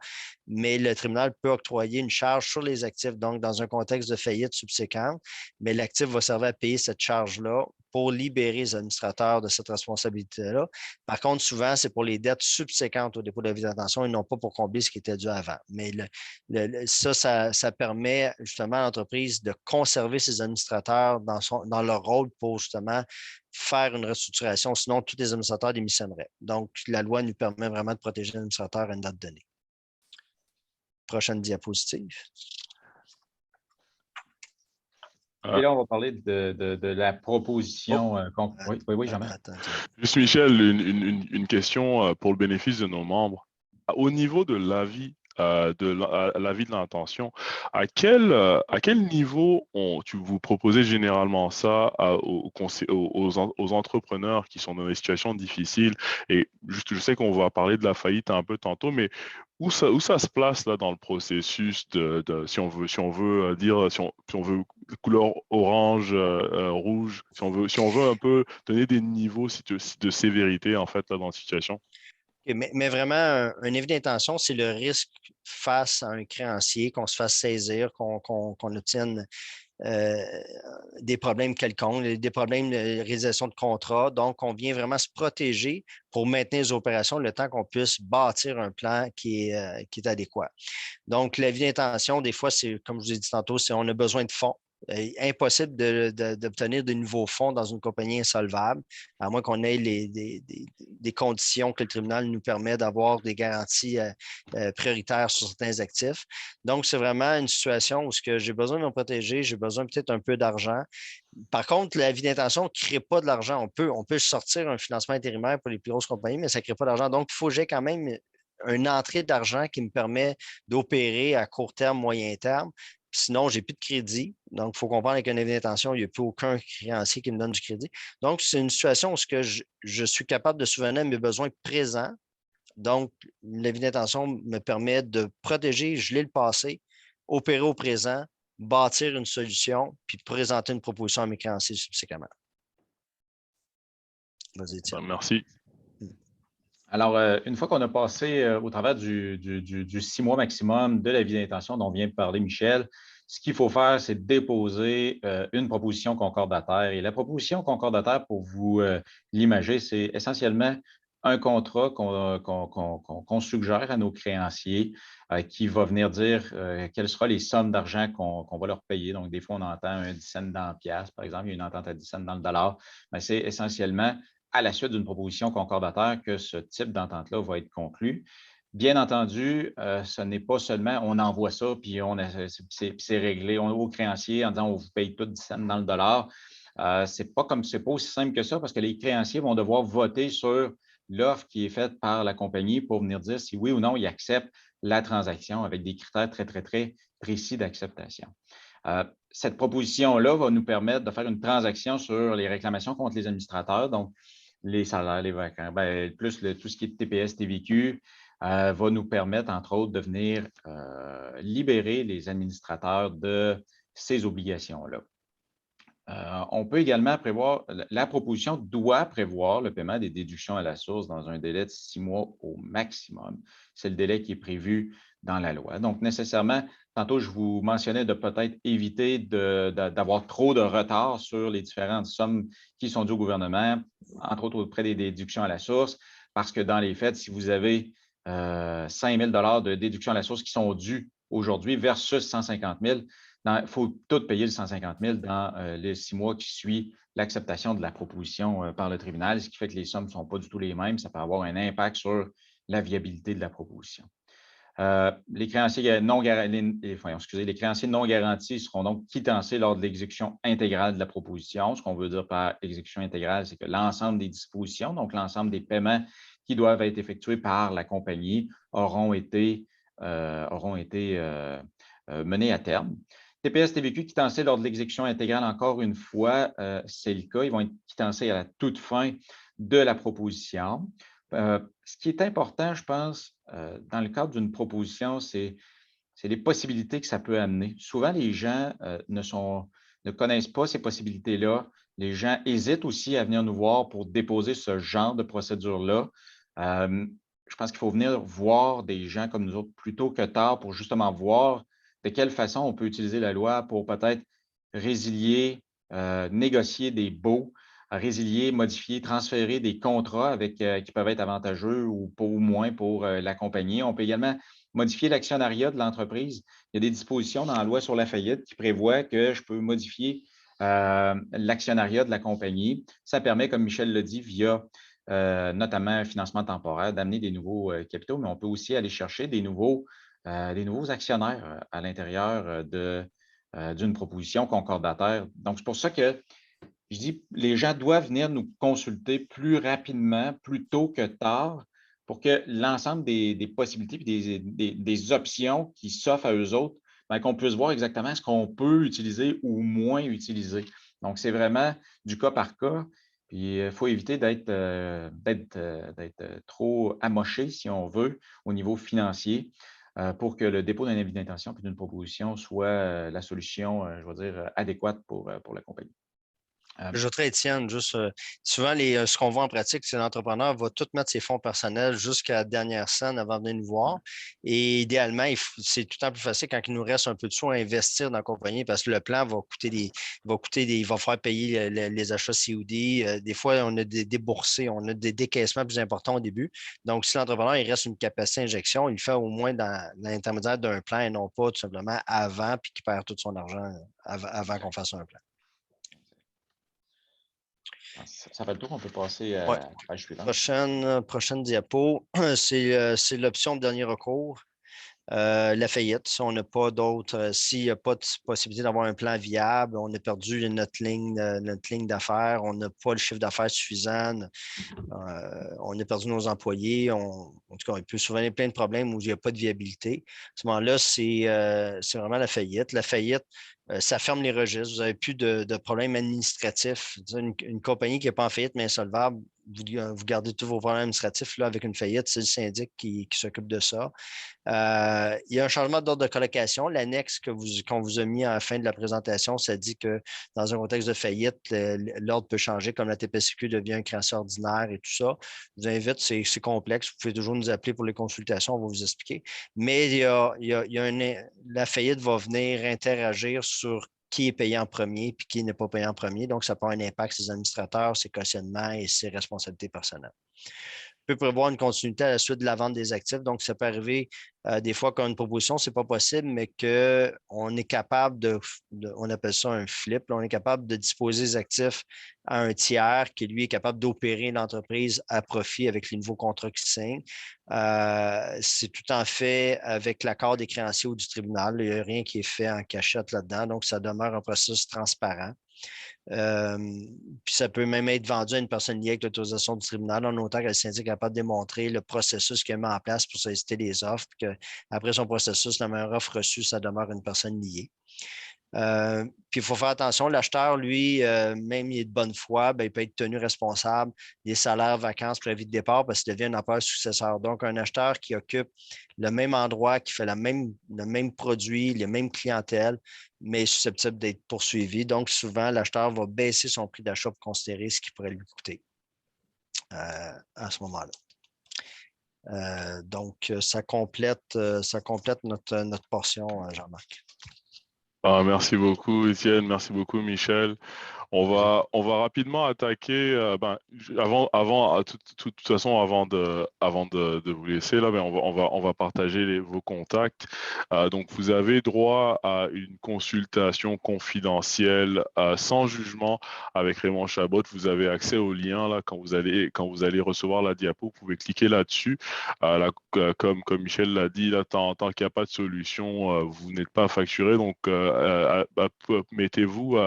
Mais le tribunal peut octroyer une charge sur les actifs, donc dans un contexte de faillite subséquente, mais l'actif va servir à payer cette charge-là pour libérer les administrateurs de cette responsabilité-là. Par contre, souvent, c'est pour les dettes subséquentes au dépôt d'avis d'intention et non pas pour combler ce qui était dû avant. Mais ça permet justement à l'entreprise de conserver ses administrateurs dans leur rôle pour justement faire une restructuration. Sinon, tous les administrateurs démissionneraient. Donc, la loi nous permet vraiment de protéger l'administrateur à une date donnée. Prochaine diapositive. Et là, on va parler de la proposition. Oui, Jean-Marc. Juste, Michel, une question pour le bénéfice de nos membres. Au niveau de l'avis l'avis de l'intention, à quel niveau vous proposez généralement ça aux entrepreneurs qui sont dans des situations difficiles? Et juste, je sais qu'on va parler de la faillite un peu tantôt, mais où ça se place là dans le processus si on veut dire, si on veut couleur orange, rouge, si on veut un peu donner des niveaux de sévérité en fait là dans la situation? Mais vraiment, un avis d'intention, c'est le risque face à un créancier, qu'on se fasse saisir, qu'on obtienne des problèmes quelconques, des problèmes de réalisation de contrat. Donc, on vient vraiment se protéger pour maintenir les opérations le temps qu'on puisse bâtir un plan qui est adéquat. Donc, l'avis d'intention, des fois, c'est, comme je vous ai dit tantôt, c'est on a besoin de fonds. Impossible d'obtenir de nouveaux fonds dans une compagnie insolvable, à moins qu'on ait des conditions que le tribunal nous permet d'avoir des garanties prioritaires sur certains actifs. Donc, c'est vraiment une situation où j'ai besoin de me protéger, j'ai besoin peut-être un peu d'argent. Par contre, l'avis d'intention ne crée pas de l'argent. On peut sortir un financement intérimaire pour les plus grosses compagnies, mais ça ne crée pas d'argent. Donc, il faut que j'ai quand même une entrée d'argent qui me permet d'opérer à court terme, moyen terme. Sinon, je n'ai plus de crédit. Donc, il faut comprendre qu'avec un avis d'intention, il n'y a plus aucun créancier qui me donne du crédit. Donc, c'est une situation où je suis capable de subvenir à mes besoins présents. Donc, l'avis d'intention me permet de protéger, geler le passé, opérer au présent, bâtir une solution, puis présenter une proposition à mes créanciers subséquemment. Vas-y, tiens. Merci. Alors, une fois qu'on a passé au travers du 6 mois maximum de l'avis d'intention dont vient de parler Michel, ce qu'il faut faire, c'est déposer une proposition concordataire. Et la proposition concordataire, pour vous l'imager, c'est essentiellement un contrat qu'on suggère à nos créanciers qui va venir dire quelles seront les sommes d'argent qu'on va leur payer. Donc, des fois, on entend un 10 cents dans le piastre, par exemple, il y a une entente à 10 cents dans le dollar. Mais c'est essentiellement à la suite d'une proposition concordataire que ce type d'entente-là va être conclu. Bien entendu, ce n'est pas seulement on envoie ça, puis c'est réglé au créancier en disant on vous paye tout 10 cents dans le dollar. C'est pas aussi simple que ça parce que les créanciers vont devoir voter sur l'offre qui est faite par la compagnie pour venir dire si oui ou non ils acceptent la transaction avec des critères très, très, très précis d'acceptation. Cette proposition-là va nous permettre de faire une transaction sur les réclamations contre les administrateurs, donc les salaires, les vacances, plus tout ce qui est TPS, TVQ, va nous permettre, entre autres, de venir libérer les administrateurs de ces obligations-là. On peut également prévoir, la proposition doit prévoir le paiement des déductions à la source dans un délai de 6 mois au maximum. C'est le délai qui est prévu dans la loi. Donc, nécessairement, tantôt, je vous mentionnais de peut-être éviter d'avoir trop de retard sur les différentes sommes qui sont dues au gouvernement, entre autres auprès des déductions à la source, parce que dans les faits, si vous avez 5 000 $ de déductions à la source qui sont dues aujourd'hui versus 150 000, il faut tout payer le 150 000 dans les 6 mois qui suivent l'acceptation de la proposition par le tribunal, ce qui fait que les sommes ne sont pas du tout les mêmes. Ça peut avoir un impact sur la viabilité de la proposition. Les créanciers non garantis seront donc quittancés lors de l'exécution intégrale de la proposition. Ce qu'on veut dire par exécution intégrale, c'est que l'ensemble des dispositions, donc l'ensemble des paiements qui doivent être effectués par la compagnie auront été menés à terme. TPS, TVQ quittancés lors de l'exécution intégrale, encore une fois, c'est le cas. Ils vont être quittancés à la toute fin de la proposition. Ce qui est important, je pense, dans le cadre d'une proposition, c'est les possibilités que ça peut amener. Souvent, les gens ne connaissent pas ces possibilités-là. Les gens hésitent aussi à venir nous voir pour déposer ce genre de procédure-là. Je pense qu'il faut venir voir des gens comme nous autres plus tôt que tard pour justement voir de quelle façon on peut utiliser la loi pour peut-être résilier, négocier des baux résilier, modifier, transférer des contrats avec, qui peuvent être avantageux ou moins pour la compagnie. On peut également modifier l'actionnariat de l'entreprise. Il y a des dispositions dans la loi sur la faillite qui prévoient que je peux modifier l'actionnariat de la compagnie. Ça permet, comme Michel l'a dit, via notamment un financement temporaire, d'amener des nouveaux capitaux, mais on peut aussi aller chercher des nouveaux actionnaires à l'intérieur d'une proposition concordataire. Donc, c'est pour ça que je dis les gens doivent venir nous consulter plus rapidement, plus tôt que tard, pour que l'ensemble des possibilités et des options qui s'offrent à eux autres, bien, qu'on puisse voir exactement ce qu'on peut utiliser ou moins utiliser. Donc, c'est vraiment du cas par cas. Puis, il faut éviter d'être trop amoché, si on veut, au niveau financier, pour que le dépôt d'un avis d'intention puis d'une proposition soit la solution, je vais dire, adéquate pour la compagnie. J'ajouterais, Étienne, juste souvent, ce qu'on voit en pratique, c'est l'entrepreneur va tout mettre ses fonds personnels jusqu'à la dernière scène avant de venir nous voir. Et idéalement, c'est tout le temps plus facile quand il nous reste un peu de sous à investir dans la compagnie parce que le plan va il va faire payer les achats COD. Des fois, on a des déboursés, on a des décaissements plus importants au début. Donc, si l'entrepreneur, il reste une capacité d'injection, il le fait au moins dans l'intermédiaire d'un plan et non pas tout simplement avant puis qu'il perd tout son argent avant qu'on fasse un plan. Ça fait le tour, on peut passer à la page suivante. Prochaine diapo, c'est l'option de dernier recours. La faillite, si on n'a pas d'autre, s'il n'y a pas de possibilité d'avoir un plan viable, on a perdu notre ligne d'affaires, on n'a pas le chiffre d'affaires suffisant, on a perdu nos employés, en tout cas, il peut souvent y avoir plein de problèmes où il n'y a pas de viabilité. À ce moment-là, c'est vraiment la faillite. La faillite, ça ferme les registres. Vous n'avez plus de problèmes administratifs. Une compagnie qui n'est pas en faillite mais insolvable, vous gardez tous vos problèmes administratifs là, avec une faillite, c'est le syndic qui s'occupe de ça. Il y a un changement d'ordre de colocation. L'annexe qu'on vous a mis à la fin de la présentation, ça dit que dans un contexte de faillite, l'ordre peut changer, comme la TPCQ devient un créancier ordinaire et tout ça. Je vous invite, c'est complexe. Vous pouvez toujours nous appeler pour les consultations, on va vous expliquer. Mais la faillite va venir interagir sur qui est payé en premier et qui n'est pas payé en premier. Donc, ça peut avoir un impact sur les administrateurs, ses cautionnements et ses responsabilités personnelles. Peut prévoir une continuité à la suite de la vente des actifs. Donc, ça peut arriver des fois qu'une proposition, ce n'est pas possible, mais qu'on est capable on appelle ça un flip, là, on est capable de disposer des actifs à un tiers qui, lui, est capable d'opérer l'entreprise à profit avec les nouveaux contrats qui signent. C'est tout en fait avec l'accord des créanciers ou du tribunal. Il n'y a rien qui est fait en cachette là-dedans. Donc, ça demeure un processus transparent. Puis ça peut même être vendu à une personne liée avec l'autorisation du tribunal en autant que le syndic est capable de démontrer le processus qu'il a mis en place pour solliciter les offres, puis qu'après son processus, la meilleure offre reçue, ça demeure une personne liée. Puis il faut faire attention, l'acheteur, lui, même il est de bonne foi, il peut être tenu responsable des salaires, vacances, préavis de départ parce qu'il devient un employeur successeur. Donc, un acheteur qui occupe le même endroit, qui fait le même produit, les mêmes clientèles, mais est susceptible d'être poursuivi. Donc, souvent, l'acheteur va baisser son prix d'achat pour considérer ce qui pourrait lui coûter à ce moment-là. Donc, ça complète notre portion, Jean-Marc. Merci beaucoup, Étienne. Merci beaucoup, Michel. On va rapidement attaquer. De toute façon, avant de vous laisser là, on va partager vos contacts. Donc, vous avez droit à une consultation confidentielle sans jugement avec Raymond Chabot. Vous avez accès au lien là quand vous allez recevoir la diapo. Vous pouvez cliquer là-dessus. Comme Michel l'a dit, là, tant qu'il n'y a pas de solution, vous n'êtes pas facturé. Donc, mettez-vous,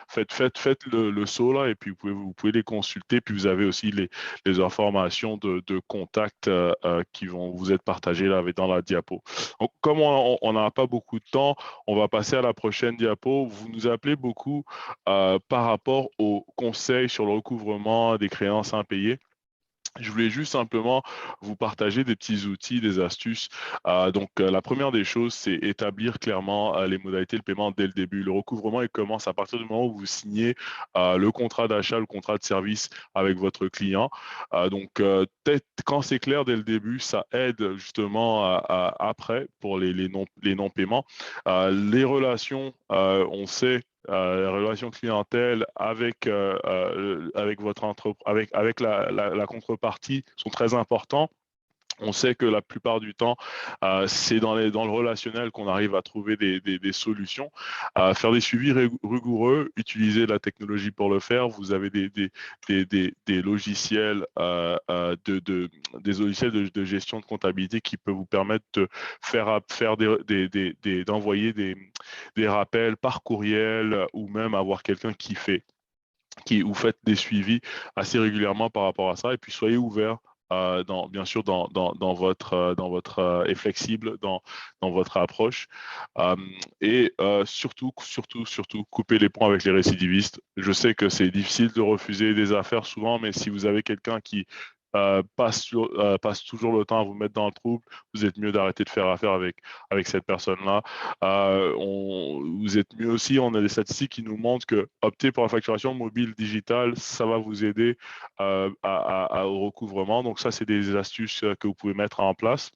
faites le saut là et puis vous pouvez les consulter. Puis vous avez aussi les informations de contact qui vont vous être partagées là dans la diapo. Donc, comme on n'a pas beaucoup de temps, on va passer à la prochaine diapo. Vous nous appelez beaucoup par rapport aux conseils sur le recouvrement des créances impayées. Je voulais juste simplement vous partager des petits outils, des astuces. Donc, la première des choses, c'est établir clairement les modalités de paiement dès le début. Le recouvrement, il commence à partir du moment où vous signez le contrat d'achat, le contrat de service avec votre client. Donc, peut-être quand c'est clair dès le début, ça aide justement après pour les non-paiements. Les relations, on sait la relation clientèle avec avec la contrepartie sont très importants. On sait que la plupart du temps, c'est dans le relationnel qu'on arrive à trouver des solutions. Faire des suivis rigoureux, utiliser la technologie pour le faire. Vous avez des logiciels, des logiciels de gestion de comptabilité qui peuvent vous permettre de faire d'envoyer des rappels par courriel ou même avoir quelqu'un vous faites des suivis assez régulièrement par rapport à ça. Et puis, soyez ouverts, bien sûr, et flexible dans votre approche. Surtout, coupez les ponts avec les récidivistes. Je sais que c'est difficile de refuser des affaires souvent, mais si vous avez quelqu'un qui passe toujours le temps à vous mettre dans le trouble, vous êtes mieux d'arrêter de faire affaire avec cette personne-là. Vous êtes mieux aussi, on a des statistiques qui nous montrent que opter pour la facturation mobile digitale, ça va vous aider au recouvrement. Donc ça, c'est des astuces que vous pouvez mettre en place.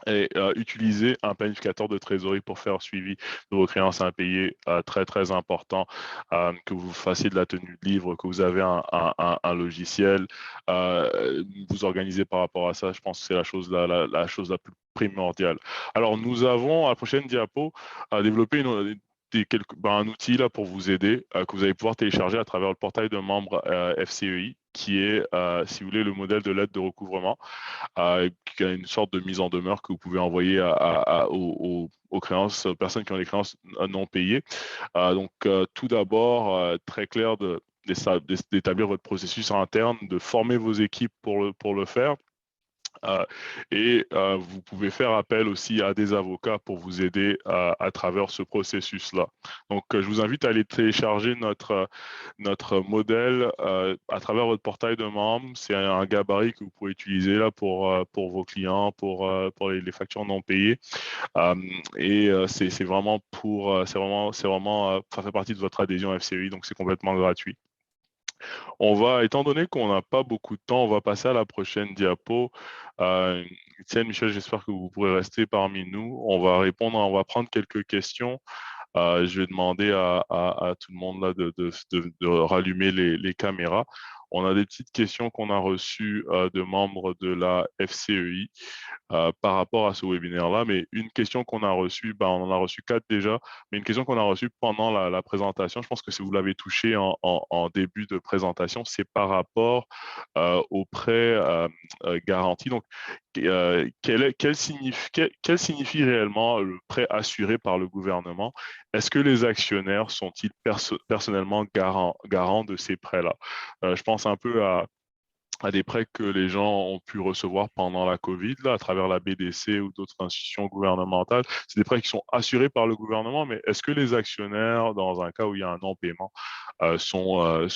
Et utiliser un planificateur de trésorerie pour faire suivi de vos créances impayées, très très important, que vous fassiez de la tenue de livre, que vous avez un logiciel, vous organisez par rapport à ça. Je pense que c'est la chose la plus primordiale. Alors nous avons à la prochaine diapo développé un outil là pour vous aider, que vous allez pouvoir télécharger à travers le portail de membres FCEI, qui est, si vous voulez, le modèle de l'aide de recouvrement, qui a une sorte de mise en demeure que vous pouvez envoyer aux personnes qui ont des créances non payées. Donc, tout d'abord, très clair d'établir votre processus interne, de former vos équipes pour le faire. Vous pouvez faire appel aussi à des avocats pour vous aider à travers ce processus-là. Donc, je vous invite à aller télécharger notre modèle à travers votre portail de membres. C'est un gabarit que vous pouvez utiliser là pour vos clients, pour les factures non payées. C'est vraiment ça fait partie de votre adhésion FCEI, donc c'est complètement gratuit. Étant donné qu'on n'a pas beaucoup de temps, on va passer à la prochaine diapo. Étienne, Michel, j'espère que vous pourrez rester parmi nous. On va prendre quelques questions. Je vais demander à tout le monde là de rallumer les caméras. On a des petites questions qu'on a reçues de membres de la FCEI par rapport à ce webinaire-là. Mais une question qu'on a reçue, on en a reçu 4 déjà, mais une question qu'on a reçue pendant la présentation, je pense que si vous l'avez touché en début de présentation, c'est par rapport aux prêts garantis. Donc, quel signifie réellement le prêt assuré par le gouvernement? Est-ce que les actionnaires sont-ils personnellement garants de ces prêts-là? Je pense un peu à des prêts que les gens ont pu recevoir pendant la COVID, là, à travers la BDC ou d'autres institutions gouvernementales. C'est des prêts qui sont assurés par le gouvernement, mais est-ce que les actionnaires, dans un cas où il y a un non-paiement, sont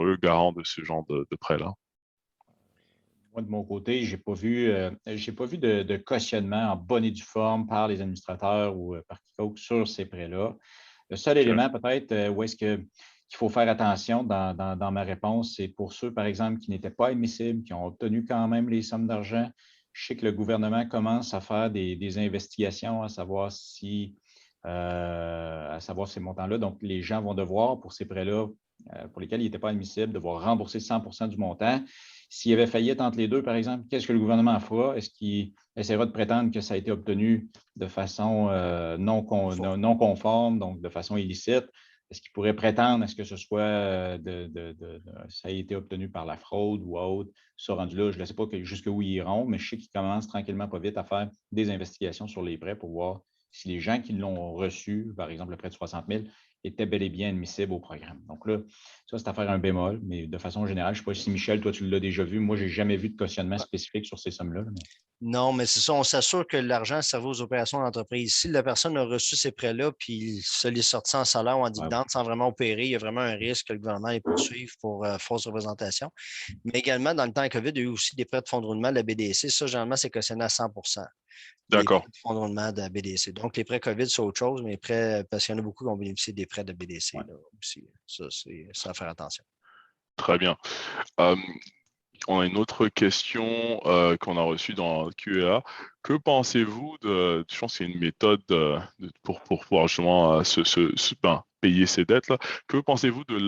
eux garants de ce genre de prêts-là? Moi, de mon côté, je n'ai pas vu de cautionnement en bonne et due forme par les administrateurs ou par quiconque sur ces prêts-là. Le seul élément peut-être où est-ce qu'il faut faire attention dans ma réponse, c'est pour ceux, par exemple, qui n'étaient pas admissibles, qui ont obtenu quand même les sommes d'argent. Je sais que le gouvernement commence à faire des investigations à savoir ces montants-là. Donc, les gens vont devoir, pour ces prêts-là, pour lesquels ils n'étaient pas admissibles, devoir rembourser 100% du montant. S'il y avait faillite entre les deux, par exemple, qu'est-ce que le gouvernement fera? Est-ce qu'il essaiera de prétendre que ça a été obtenu de façon non conforme, donc de façon illicite? Est-ce qu'il pourrait prétendre à ce que ce soit ça a été obtenu par la fraude ou autre? Ça, rendu là, je ne sais pas jusqu'où ils iront, mais je sais qu'ils commencent tranquillement pas vite à faire des investigations sur les prêts pour voir si les gens qui l'ont reçu, par exemple le prêt de 60 000, étaient bel et bien admissibles au programme. Donc là, ça, c'est à faire un bémol, mais de façon générale, je ne sais pas si Michel, toi, tu l'as déjà vu. Moi, je n'ai jamais vu de cautionnement spécifique sur ces sommes-là. Mais... Non, mais c'est ça, on s'assure que l'argent servait aux opérations d'entreprise. Si la personne a reçu ces prêts-là, puis il se les sorti en salaire ou en dividende sans vraiment opérer, il y a vraiment un risque que le gouvernement les poursuive pour fausse représentation. Mais également, dans le temps de COVID, il y a eu aussi des prêts de fonds de roulement de la BDC. Ça, généralement, c'est cautionné à 100 D'accord. Les prêts de fonds de roulement de la BDC. Donc, les prêts COVID, c'est autre chose, mais les prêts, parce qu'il y en a beaucoup qui ont bénéficié des prêts de BDC là, aussi. Ça, c'est à faire attention. Très bien. On a une autre question qu'on a reçue dans Q&A. Que pensez-vous je pense que c'est une méthode pour pouvoir justement payer ces dettes-là. Que pensez-vous de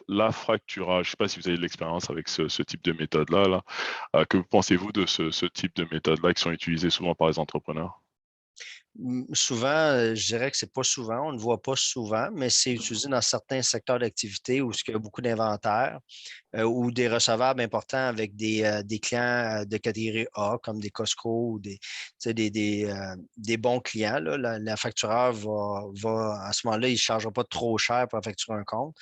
l'affracturage? Je ne sais pas si vous avez de l'expérience avec ce type de méthode-là. Que pensez-vous de ce type de méthode-là qui sont utilisées souvent par les entrepreneurs? Souvent, je dirais que c'est pas souvent, on ne le voit pas souvent, mais c'est utilisé dans certains secteurs d'activité où il y a beaucoup d'inventaire ou des recevables importants avec des clients de catégorie A, comme des Costco ou tu sais, des bons clients. Là. La factureur à ce moment-là, il ne chargera pas trop cher pour facturer un compte.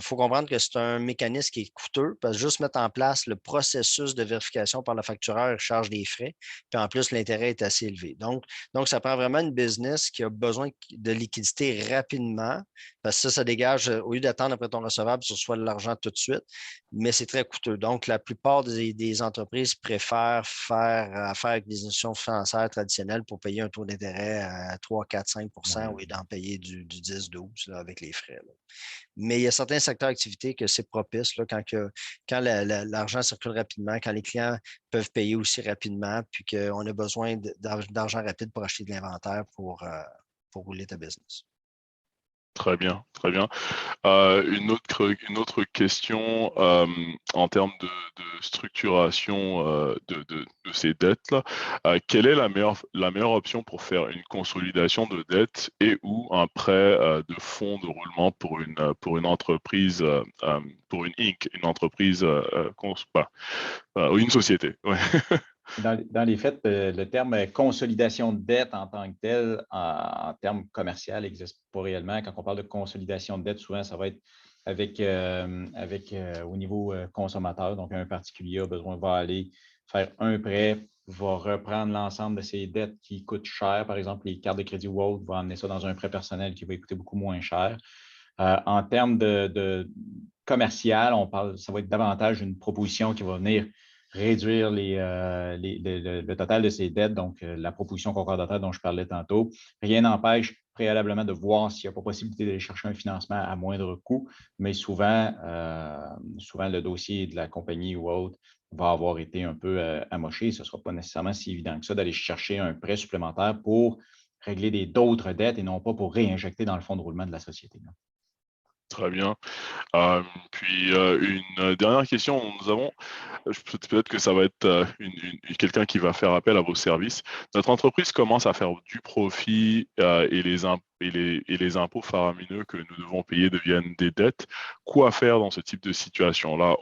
Faut comprendre que c'est un mécanisme qui est coûteux parce que juste mettre en place le processus de vérification par le factureur charge des frais. Puis en plus, l'intérêt est assez élevé. Donc, ça prend vraiment une business qui a besoin de liquidité rapidement parce que ça dégage, au lieu d'attendre après ton recevable, tu reçois de l'argent tout de suite, mais c'est très coûteux. Donc, la plupart des entreprises préfèrent faire affaire avec des institutions financières traditionnelles pour payer un taux d'intérêt à 3, 4, 5 au lieu d'en payer du 10, 12 là, avec les frais. Là. Mais il y a certains secteurs d'activité que c'est propice là, quand l'argent circule rapidement, quand les clients peuvent payer aussi rapidement, puis qu'on a besoin d'argent rapide pour acheter de l'inventaire pour rouler ta business. Très bien, très bien. Une autre question en termes de structuration de ces dettes-là. Quelle est la meilleure option pour faire une consolidation de dettes et ou un prêt de fonds de roulement pour une entreprise, pour une Inc., une entreprise, ou une société? Ouais. Dans les faits, le terme consolidation de dette en tant que tel, en termes commerciaux, n'existe pas réellement. Quand on parle de consolidation de dette, souvent, ça va être au niveau consommateur. Donc, un particulier va aller faire un prêt, va reprendre l'ensemble de ses dettes qui coûtent cher. Par exemple, les cartes de crédit ou autres, va amener ça dans un prêt personnel qui va coûter beaucoup moins cher. En termes de commercial, ça va être davantage une proposition qui va venir réduire le total de ses dettes, donc la proposition concordataire dont je parlais tantôt. Rien n'empêche préalablement de voir s'il n'y a pas possibilité d'aller chercher un financement à moindre coût, mais souvent le dossier de la compagnie ou autre va avoir été un peu amoché. Ce ne sera pas nécessairement si évident que ça d'aller chercher un prêt supplémentaire pour régler d'autres dettes et non pas pour réinjecter dans le fonds de roulement de la société. Très bien. Puis une dernière question, nous avons, peut-être que ça va être quelqu'un qui va faire appel à vos services. Notre entreprise commence à faire du profit et les impôts faramineux que nous devons payer deviennent des dettes. Quoi faire dans ce type de situation-là?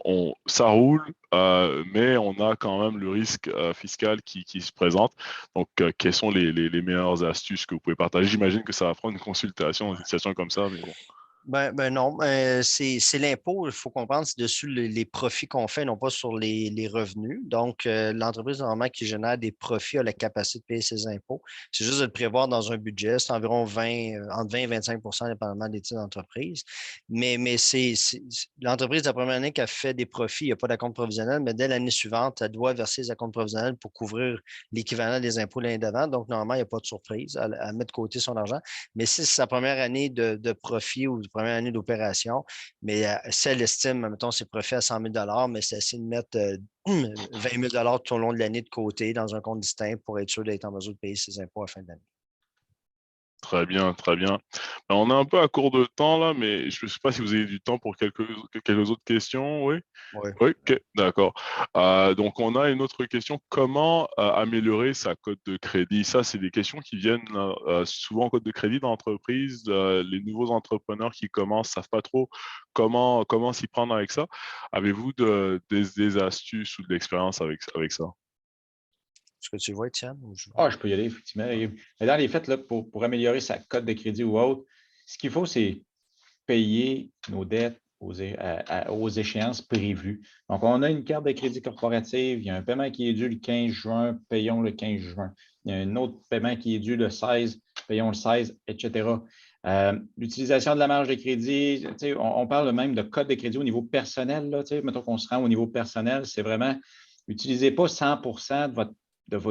Ça roule, mais on a quand même le risque fiscal qui se présente. Donc, quelles sont les meilleures astuces que vous pouvez partager? J'imagine que ça va prendre une consultation dans une situation comme ça, mais bon. Ben non, c'est l'impôt, il faut comprendre, c'est dessus les profits qu'on fait, non pas sur les revenus. Donc, l'entreprise, normalement, qui génère des profits a la capacité de payer ses impôts. C'est juste de le prévoir dans un budget. C'est environ entre 20 et 25 dépendamment des types d'entreprise. Mais l'entreprise, la première année qu'elle fait des profits, il n'y a pas d'acompte provisionnel, mais dès l'année suivante, elle doit verser les acomptes provisionnels pour couvrir l'équivalent des impôts l'année d'avant. Donc, normalement, il n'y a pas de surprise. Elle met de côté son argent. Mais si c'est sa première année de profit ou première année d'opération, mais si elle estime, mettons, ses profits à 100 000 mais c'est essayer de mettre 20 000 tout au long de l'année de côté dans un compte distinct pour être sûr d'être en mesure de payer ses impôts à la fin de l'année. Très bien, très bien. Ben, on est un peu à court de temps là, mais je ne sais pas si vous avez du temps pour quelques autres questions. Oui? Oui. Oui, ok, d'accord. Donc, on a une autre question. Comment améliorer sa cote de crédit? Ça, c'est des questions qui viennent souvent en cote de crédit d'entreprise. Les nouveaux entrepreneurs qui commencent ne savent pas trop comment s'y prendre avec ça. Avez-vous des astuces ou de l'expérience avec ça? Est-ce que tu vois, Étienne? Je peux y aller, effectivement. Mais dans les faits, là, pour améliorer sa cote de crédit ou autre, ce qu'il faut, c'est payer nos dettes aux échéances prévues. Donc, on a une carte de crédit corporative, il y a un paiement qui est dû le 15 juin, payons le 15 juin. Il y a un autre paiement qui est dû le 16, payons le 16, etc. L'utilisation de la marge de crédit, on parle même de code de crédit au niveau personnel. Là, mettons qu'on se rend au niveau personnel, c'est vraiment, n'utilisez pas 100%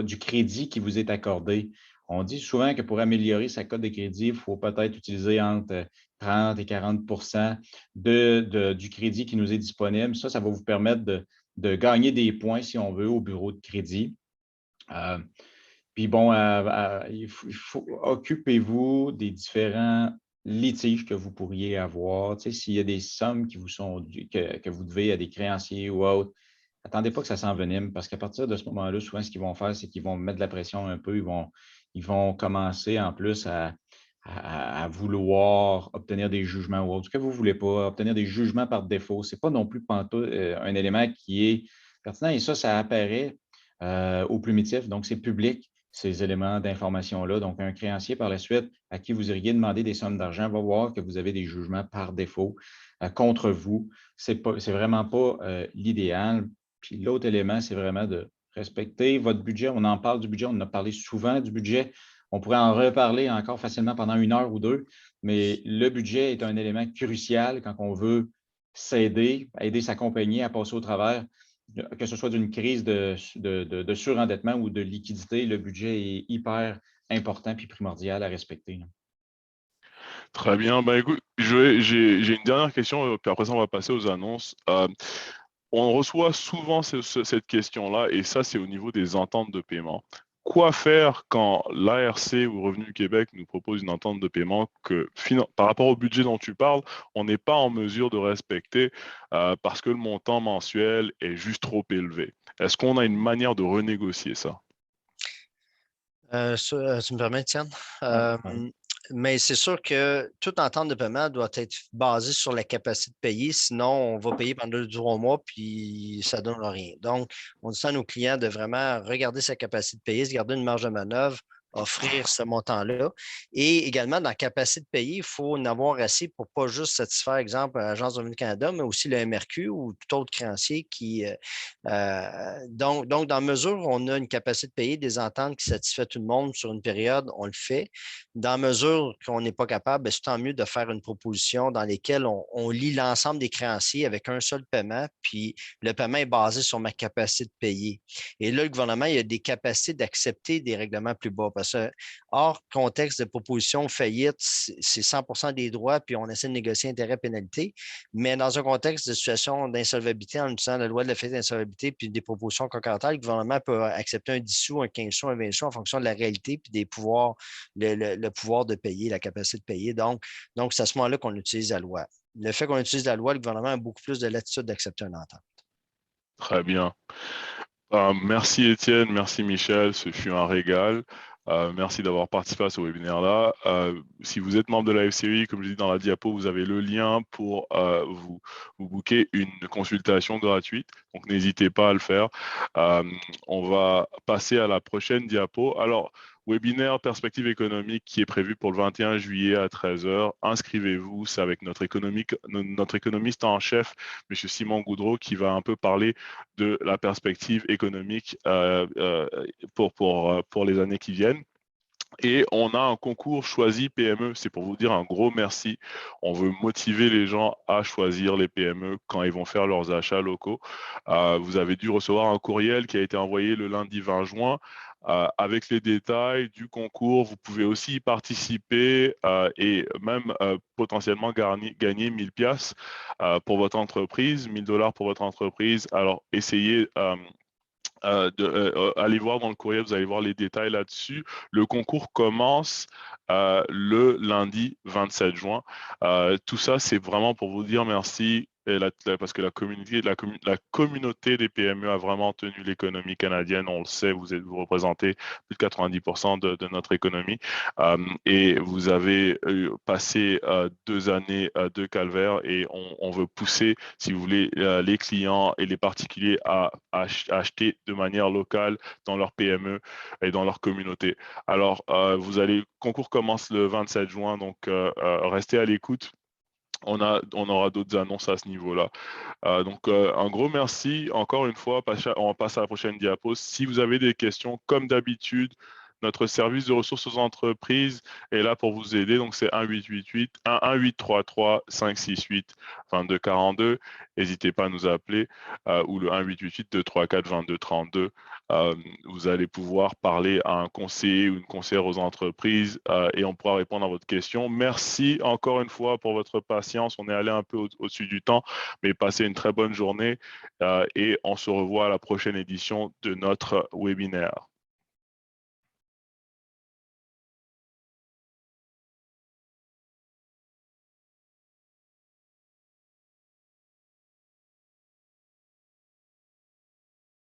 du crédit qui vous est accordé. On dit souvent que pour améliorer sa cote de crédit, il faut peut-être utiliser entre 30 et 40 du crédit qui nous est disponible. Ça va vous permettre de gagner des points, si on veut, au bureau de crédit. Puis bon, occupez-vous des différents litiges que vous pourriez avoir. Tu sais, s'il y a des sommes qui vous sont que vous devez à des créanciers ou autres, attendez pas que ça s'envenime, parce qu'à partir de ce moment-là, souvent, ce qu'ils vont faire, c'est qu'ils vont mettre de la pression un peu. Ils vont commencer en plus à vouloir obtenir des jugements ou autre. Ce que vous ne voulez pas, obtenir des jugements par défaut. Ce n'est pas non plus un élément qui est pertinent. Et ça apparaît au plumitif. Donc, c'est public, ces éléments d'information-là. Donc, un créancier, par la suite, à qui vous iriez demander des sommes d'argent, va voir que vous avez des jugements par défaut contre vous. C'est vraiment pas l'idéal. Puis l'autre élément, c'est vraiment de respecter votre budget. On en parle du budget, on en a parlé souvent du budget. On pourrait en reparler encore facilement pendant 1 heure ou 2, mais le budget est un élément crucial quand on veut s'aider, aider sa compagnie à passer au travers, que ce soit d'une crise de surendettement ou de liquidité. Le budget est hyper important et primordial à respecter. Très bien. Ben, écoute, j'ai une dernière question, puis après ça, on va passer aux annonces. On reçoit souvent cette question-là, et ça, c'est au niveau des ententes de paiement. Quoi faire quand l'ARC ou Revenu Québec nous propose une entente de paiement que, par rapport au budget dont tu parles, on n'est pas en mesure de respecter parce que le montant mensuel est juste trop élevé? Est-ce qu'on a une manière de renégocier ça? Tu me permets, Étienne? Mais c'est sûr que toute entente de paiement doit être basée sur la capacité de payer. Sinon, on va payer pendant 2 ou 3 mois, puis ça ne donne rien. Donc, on dit à nos clients de vraiment regarder sa capacité de payer, se garder une marge de manœuvre, offrir ce montant-là. Et également, dans la capacité de payer, il faut en avoir assez pour pas juste satisfaire, exemple, l'Agence de Revenu Canada, mais aussi le MRQ ou tout autre créancier qui. Donc, dans la mesure où on a une capacité de payer des ententes qui satisfait tout le monde sur une période, on le fait. Dans la mesure qu'on n'est pas capable, c'est tant mieux de faire une proposition dans laquelle on lie l'ensemble des créanciers avec un seul paiement, puis le paiement est basé sur ma capacité de payer. Et là, le gouvernement, il a des capacités d'accepter des règlements plus bas. Parce que, hors contexte de proposition faillite, c'est 100% des droits, puis on essaie de négocier intérêt-pénalité. Mais dans un contexte de situation d'insolvabilité, en utilisant la loi de la faillite d'insolvabilité, puis des propositions concordataires, le gouvernement peut accepter un 10 sous, un 15 sous, un 20 sous en fonction de la réalité, puis des pouvoirs, le pouvoir de payer, la capacité de payer. Donc c'est à ce moment-là qu'on utilise la loi. Le fait qu'on utilise la loi, le gouvernement a beaucoup plus de latitude d'accepter une entente. Très bien. Merci Étienne, merci Michel, ce fut un régal. Merci d'avoir participé à ce webinaire-là. Si vous êtes membre de la FCEI, comme je dis dans la diapo, vous avez le lien pour vous booker une consultation gratuite. Donc, n'hésitez pas à le faire. On va passer à la prochaine diapo. Alors, webinaire Perspective économique qui est prévu pour le 21 juillet à 13 h. Inscrivez-vous, c'est avec notre économiste en chef, M. Simon Goudreau, qui va un peu parler de la perspective économique pour les années qui viennent. Et on a un concours Choisis PME. C'est pour vous dire un gros merci. On veut motiver les gens à choisir les PME quand ils vont faire leurs achats locaux. Vous avez dû recevoir un courriel qui a été envoyé le lundi 20 juin. Avec les détails du concours, vous pouvez aussi y participer et même potentiellement gagner 1000 piastres pour votre entreprise, 1000 $ pour votre entreprise. Alors, essayez allez voir dans le courriel, vous allez voir les détails là-dessus. Le concours commence le lundi 27 juin. Tout ça, c'est vraiment pour vous dire merci. Parce que la communauté des PME a vraiment tenu l'économie canadienne. On le sait, vous représentez plus de 90% de notre économie. Et vous avez passé 2 années de calvaire et on veut pousser, si vous voulez, les clients et les particuliers à acheter de manière locale dans leur PME et dans leur communauté. Alors, le concours commence le 27 juin, donc restez à l'écoute. On aura d'autres annonces à ce niveau-là. Donc, un gros merci. Encore une fois, on passe à la prochaine diapo. Si vous avez des questions, comme d'habitude, Notre service de ressources aux entreprises est là pour vous aider. Donc, c'est 1-888-568-2242. N'hésitez pas à nous appeler ou le 1-888-234-2232. Vous allez pouvoir parler à un conseiller ou une conseillère aux entreprises et on pourra répondre à votre question. Merci encore une fois pour votre patience. On est allé un peu au-dessus du temps, mais passez une très bonne journée et on se revoit à la prochaine édition de notre webinaire.